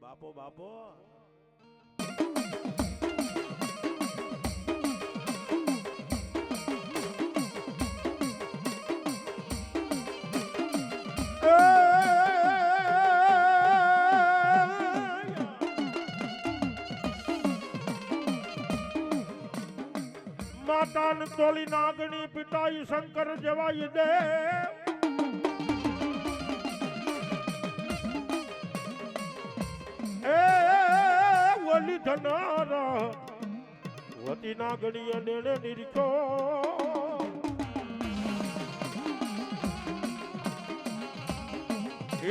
[SPEAKER 3] બાપો બાપો માતાન તોલી નાગણી પિતાઈ શંકર જવાઈ દે એ ઓલી ધનારા વતી નાગણી અને નિરખો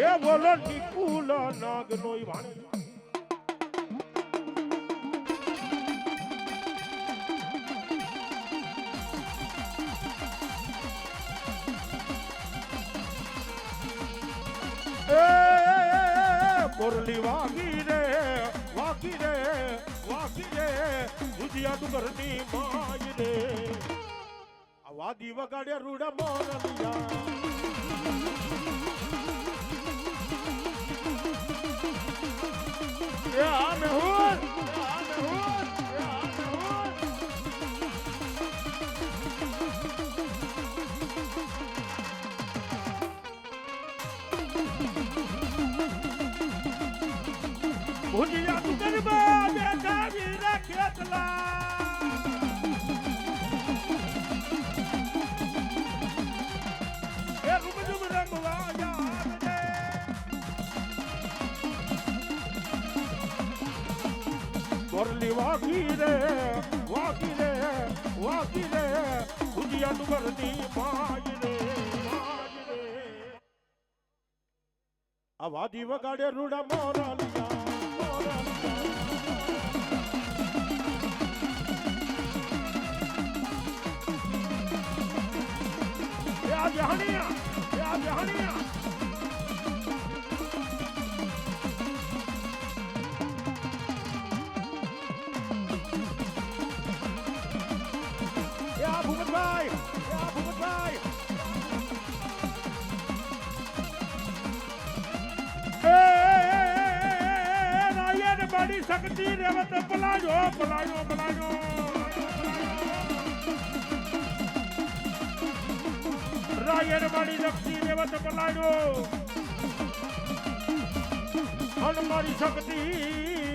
[SPEAKER 3] એ બોલો નિકુલ નાગનો વાણી કોરલી વાગી રે દુધિયા ડુંગરની માય રે આ વાદી વગાડ્યા રૂડા મોરલિયા એ આ મેહુર ભુજિયા દુકાનમાં બેઠા વીરા ખેતલા એ રૂબરૂ રંગવા યાદ રે બોરલી વાગી રે ભુજિયા દુકાનની માય રે આ વાદી વગાડે રૂડા મોરલિયા જહાનિયા ભૂપતભાઈ રાયન બાડી શક્તિ રેવત પલાયો રાયન બાડી શક્તિ રેવત પલાયો અન મારી શક્તિ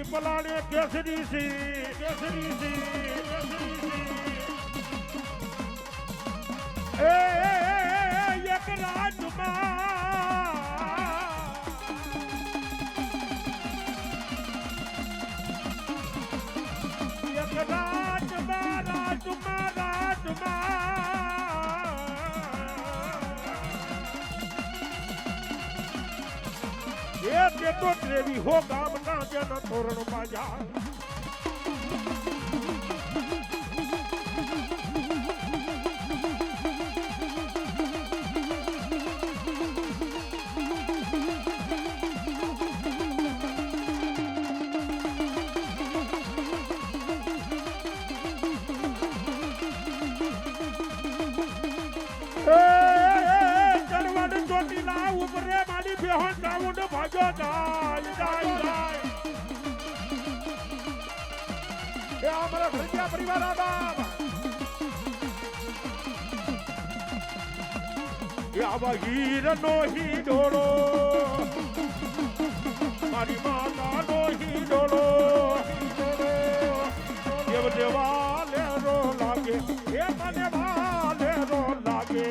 [SPEAKER 3] પલાણે કેસરી સી એક રાજમાં તો ત્રેવી હો ગામ ના જેના તોરણ બાજા પરિવાર આવા હીરનો હિડોળો મારી માતાનો હિડોળો દેવ દેવા લેરો લાગે એ મને વાલેરો લાગે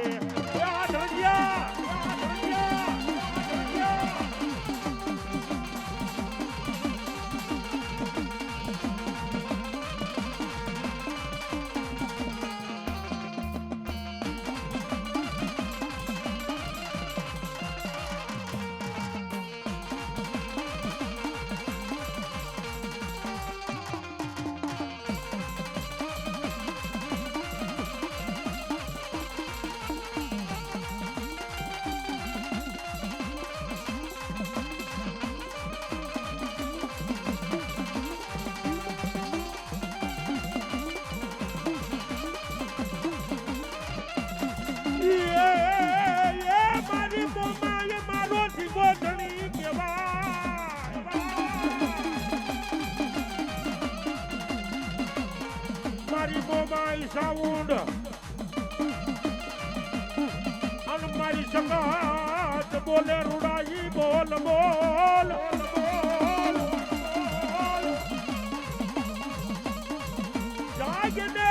[SPEAKER 3] સાઉન્ડ અન મારી સગાત બોલે રૂડાઈ બોલ જાગને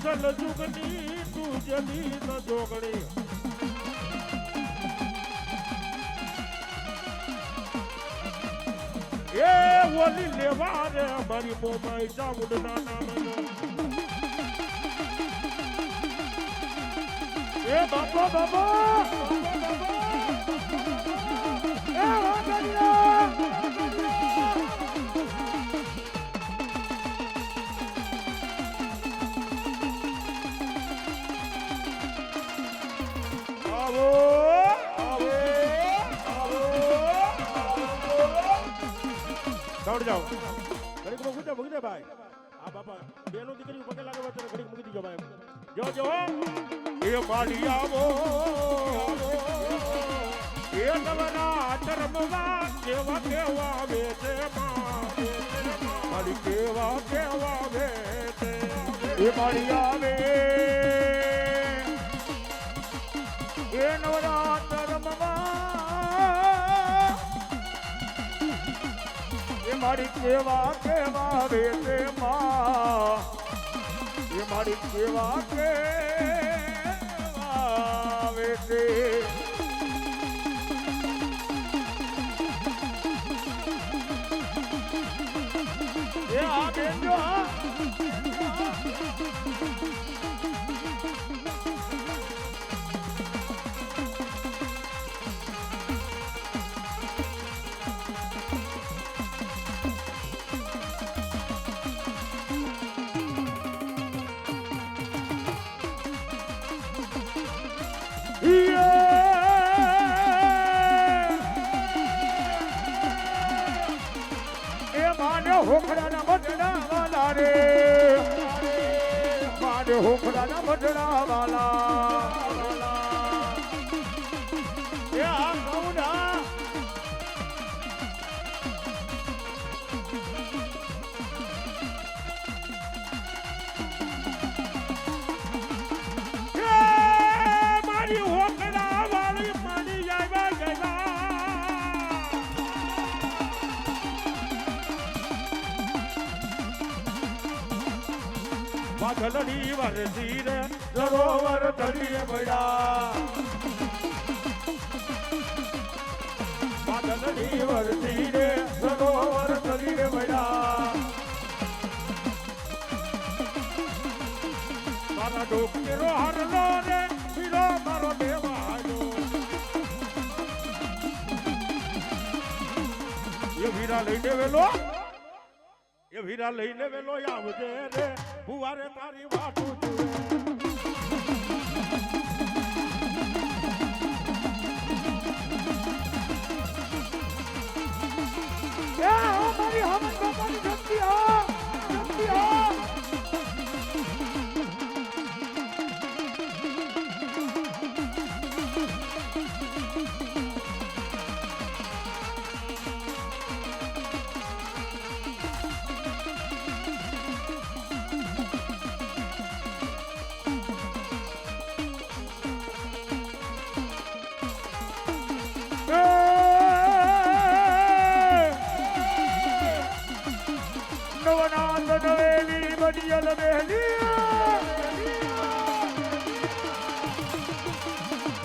[SPEAKER 3] અસલ જુગની તું જલી ન જોગણી એ ઓલી લેવા રે મારી મોમાઈ સાઉન્ડ ના નામ એ બાપા એ દોડ જાઓ ઘડીક મૂકી દે ભાઈ આ બાપા બેનો દીકરી પગે લાગે વચ્ચે ઘડીક મૂકી દીજો ભાઈ જો એ માડી આવો એ નવરાત્ર રમવા કેવા કેવા વેચે મારી કેવા કેવા વેચે
[SPEAKER 1] એ મારી આવે એ નવરાત્ર રમવા એ મારી કેવા કેવા વેચે માં એ મારી કેવા કેવા વેચે એ આ બેન જો હોખડાના બટડા વાલા રે મારે હોખડાના બટડા વાલા એ આ કૌડા
[SPEAKER 3] મારી હોકડા વાળી મારી આવ્યા ગયેલા પાઘલડી વરસી રે સરોવર તળિયે પડ્યા પાઘલડી વરસી રે સરોવર તળિયે પડ્યા મારા ડોકરો હરલો રે હીરો મારો દેવાયો એ વીરા લઈને વેલો એ વીરા લઈને વેલો આવજે રે ભુવારે તારી વાટું જુએ
[SPEAKER 1] મારી હમન બાપાની શક્તિ હા શક્તિ હા નવનાથ નવેલી બડિયલ બેલી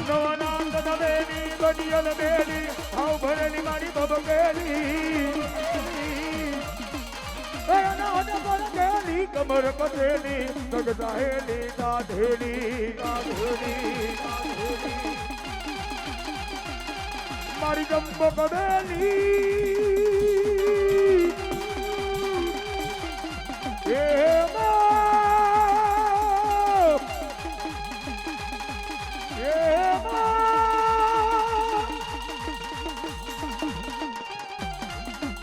[SPEAKER 1] નવનાથ નવેલી બડિયલ બેલી હાવ ભરેલી મારી બબકેલી કમર કથેલી સગદાહેલી દાધેલી મારી જંબો કબેલી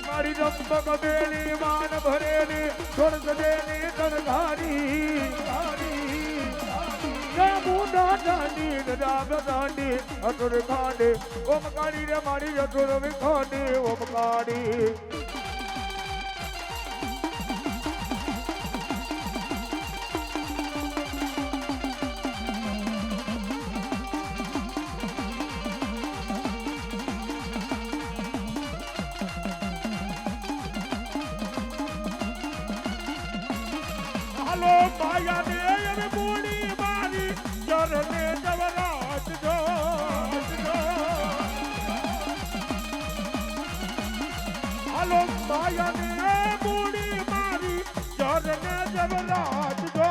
[SPEAKER 1] મારી જંબો કબેલી માન ભરેલી સ્વર્ગ દેલી તનધારી મુંડા દાંડી રાગ દાંડી અતુર ખાંડે ઓમ કાળી રે મારી અતુર વિખાંડી ઓમ કાળી
[SPEAKER 3] હાલો માયા ને અરે બોડી મારી ચરણે જવરાજ જો હાલો માયા ને બોડી મારી ચરણે જવરાજ જો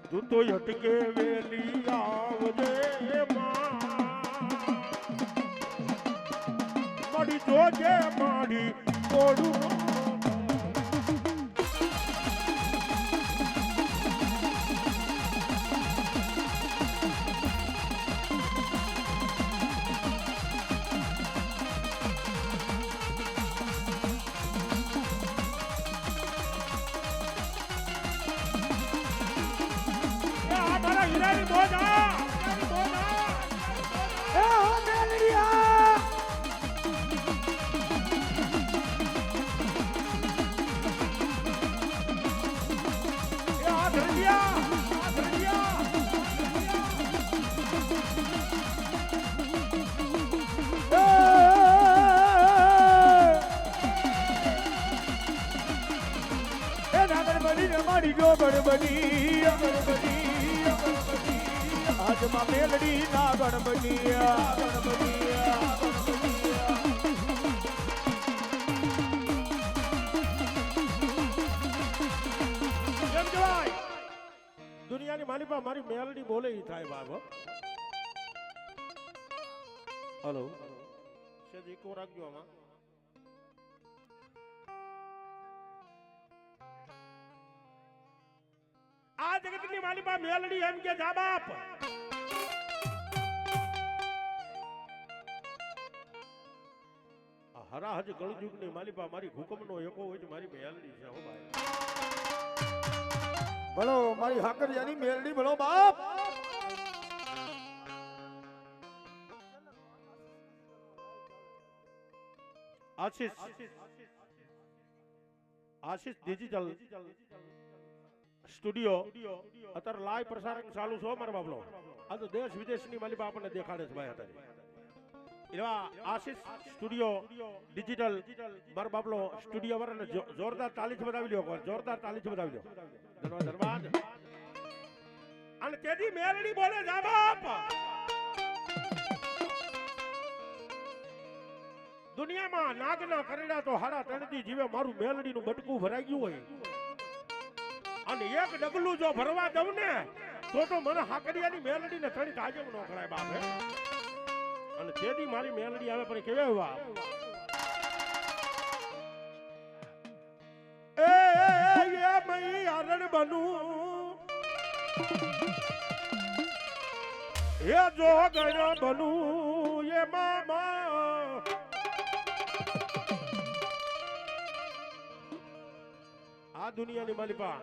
[SPEAKER 3] તું તો અટકે વેલી આવજે મારી જોજે મારી કોડું હીરાની બોજા
[SPEAKER 1] બની ને મારી જોગણ બની હાથમાં મેલડી ના ગણપતિ
[SPEAKER 3] દુનિયાની માલિપા મારી મેલડી બોલે ઈ થાય બાબો. હલો સેજ ઈકો રાખજો આમાં. આ જગતની માલિપા મેલડી એમ કે જા બાપ. હરા હજ કળયુગની માલિપા મારી હુકમનો એકો હોય તો મારી મેલડી છે હો ભાઈ.
[SPEAKER 1] ભલો મારી હાકરિયાની મેલડી ભલો બાપ.
[SPEAKER 3] આશીષ ડિજિટલ સ્ટુડિયો અત્યારે લાઈવ પ્રસારણ ચાલુ છે મારા બાપલો. આ તો દેશ વિદેશની માલિપા આપણને દેખાડે છે ભાઈ અત્યારે. એવા આશીષ સ્ટુડિયો ડિજિટલ મારા બાપલો સ્ટુડિયો વાળાને જોરદાર તાલીથી બતાવી લ્યો. જોરદાર તાલીથી બતાવી લ્યો. ધન્યવાદ ધન્યવાદ. અને તેદી મેલડી બોલે જા બાપ. દુનિયામાં નાગના કરડા તો હાડા તણદી જીવે મારું મેલડીનું બટકું ભરાઈ ગયું હોય અને એક ડગલું જો ભરવા દઉં ને તો મને હાકરિયાની મેલડીને તણી તાજમ ન કરાય બાપે. અને તેદી મારી મેલડી આવે પણ કેવે વા એ મઈ આરણ બનું એ જો ગણ બનું એ મામા. આ દુનિયાની માલિપા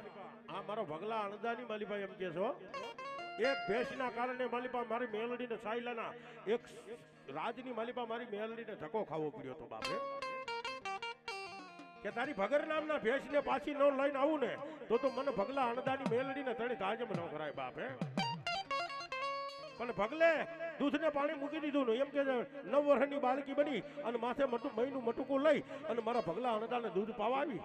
[SPEAKER 3] આ મારો ભગલા અણદાની માલિપા એમ કે છો એક ભેંસના કારણે માલિપા મારી મેલડીને સાયલાના એક રાજની માલિપા મારી મેલડીને ધક્કો ખાવો પડ્યો તો બાપે. કે તારી ભગર નામના ભેંસને પાછી ન લઈને આવું ને તો મને ભગલા અણદાની મેલડીને તણી તાજમ ન કરાય બાપે. પણ ભગલે દૂધને પાણી મૂકી દીધું એમ કે 9 વર્ષની બાળકી બની અને માથે મહીનું મટુકું લઈ અને મારા ભગલા અણદાને દૂધ પાવા આવી.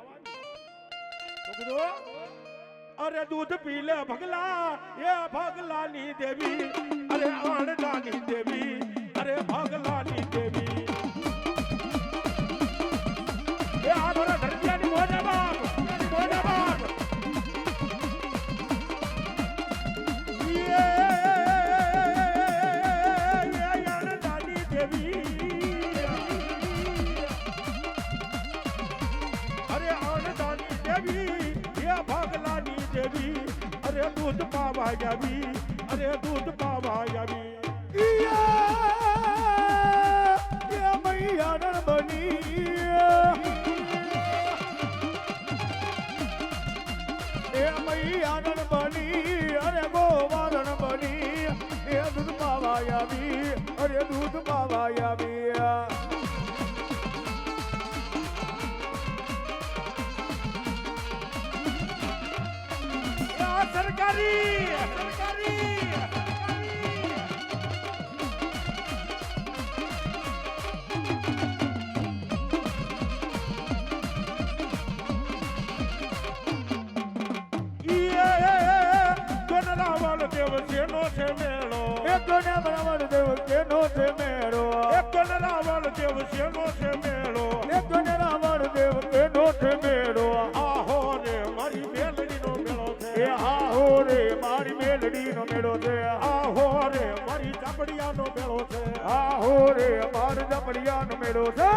[SPEAKER 3] અરે દૂધ પી લે ભગલા એ ભગલાની દેવી અરે આણદાની દેવી અરે ભગલાની દેવી એ આ મારા ધરતીયાની મોજા બાપ મોજા બાપ. આણદાની દેવી અરે આણદાની દેવી ભગલાની દેવી અરે દૂધ પાવા આવી અરે દૂધ પાવા આવી.
[SPEAKER 1] મૈયારણ બની એ મૈયારણ બની અરે ગોવારણ બની એ દૂધ પાવા આવી અરે દૂધ પાવા આવી.
[SPEAKER 3] સરકારી રાવણ દેવ જેનો છે મેળો
[SPEAKER 1] એક રાવણ દેવ કેનો છે મેળો
[SPEAKER 3] એક રાવણ દેવ જેનો છે મેળો
[SPEAKER 1] એક રાવણ દેવ કેનો છે મેળો.
[SPEAKER 3] આહો રે મારી મેલડીનો મેળો છે
[SPEAKER 1] એ આહો રે મારી મેલડીનો મેળો છે.
[SPEAKER 3] આહો રે મારી ચાપડિયાનો મેળો છે.
[SPEAKER 1] આહો રે મારી ચાપડિયાનો મેળો છે.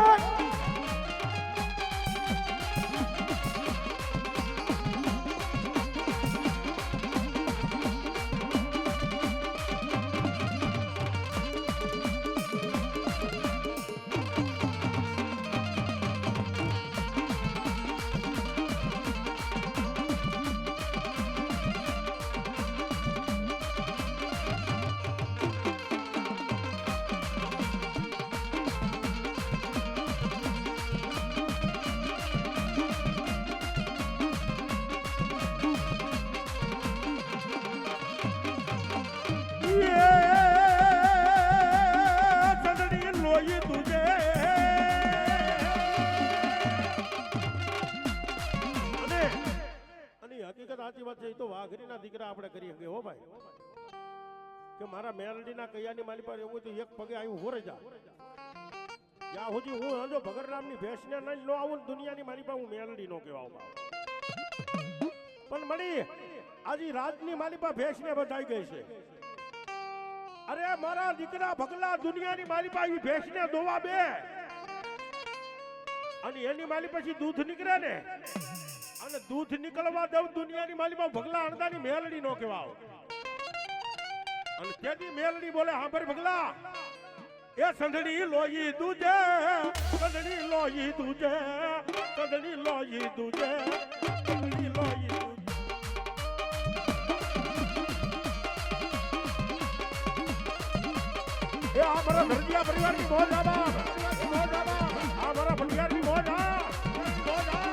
[SPEAKER 3] સાચી વાત છે એ તો વાઘરીના દીકરા આપણે કરી શકીએ હો ભાઈ કે મારા મેલડીના કૈયાની મારી પાસે એવું તો એક પગે આવ્યું હોરે જા ત્યાં સુધી હું હંજો ભગરરામની ભેંસને ન આવું દુનિયાની મારી પાસે હું મેલડી નો કહેવા પણ મળી આજે રાજની મારી પાસે ભેંસને બધાઈ ગઈ છે અરે મારા દીકરા ભગલા દુનિયાની મારી પાસે ભેંસને દોવા બે અને એની માલી પછી દૂધ નીકળે ને અને દૂધ નીકળવા દઉં દુનિયાની માલી માં ભગલા અણદાની મેલડી નો કહેવાવ અને તેથી મેલડી બોલે હા ભાઈ ભગલા એ સંધડી લોહી દૂજે સંધડી લોહી દૂજે સંધડી લોહી દૂજે સંધડી લોહી દૂજે એ આ મારા ધરજીયા પરિવારની મોજ આબા આ મારા ભટિયારની મોજ આ મોજ આ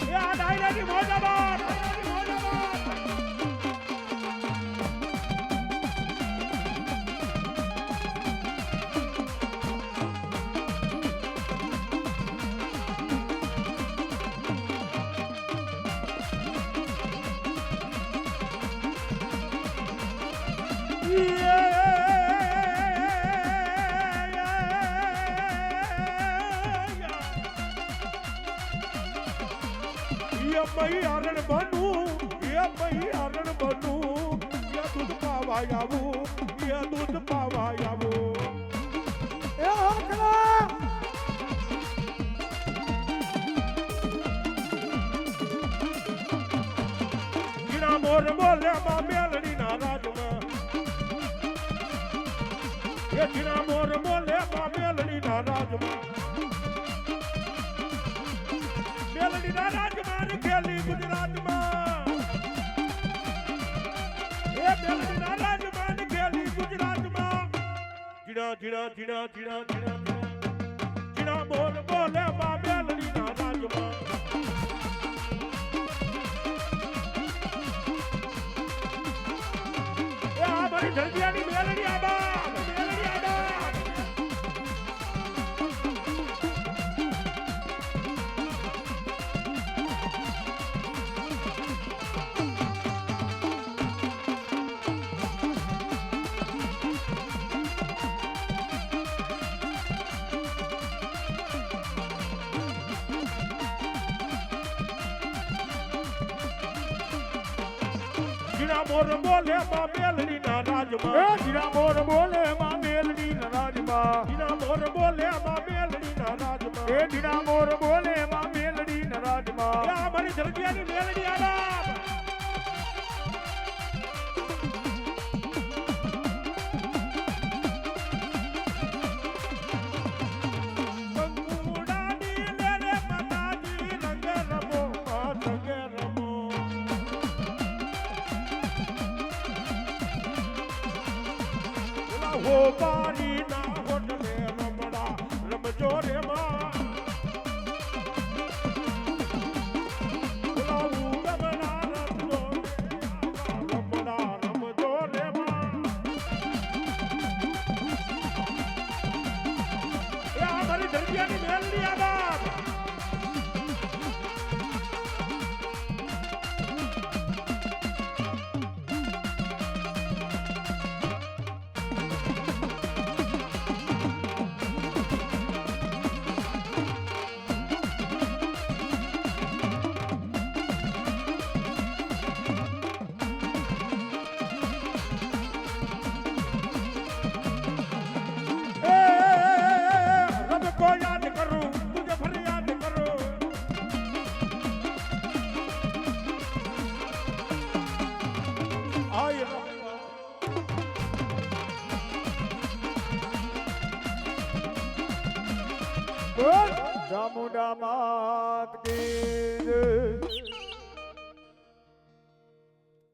[SPEAKER 3] એ આ ડાયરાની મોજ આબા દૂધ પાવા આવું
[SPEAKER 2] એ હોકલા
[SPEAKER 3] જીણા મોર બોલે માં મેલડી ના રાજમાં એ જીણા મોર બોલે માં મેલડી ના રાજમાં મેલડી ના રાજમાં ખેલી ગુજરાતમાં એ મેલડી ના રાજમાં ખેલી ગુજરાતમાં જીણા જીણા જીણા જીણા જીણા જીણા મોર બોલે માં મેલડી ના રાજમાં મારી ધરતીયાની મેલડી આબા મેલડી આબા જીણા મોર બોલે માં મેલડી ના રાજમાં
[SPEAKER 1] જીણા મોર બોલે માં મેલડી ના રાજમાં
[SPEAKER 3] જીણા મોર બોલે માં મેલડી ના રાજમાં
[SPEAKER 1] એ જીણા મોર બોલે માં મેલડી ના રાજમાં
[SPEAKER 3] આ મારી ધરતીયાની મેલડી આબા હો બારી ના હોટલે રમડા રમજો રે માં રમડા રમજો રે માં એ આ મારી ધરતીયાની મેલડી આબા को याद करूं तुझे फरियाद करूं आए
[SPEAKER 1] ચામુંડા માત કી જય.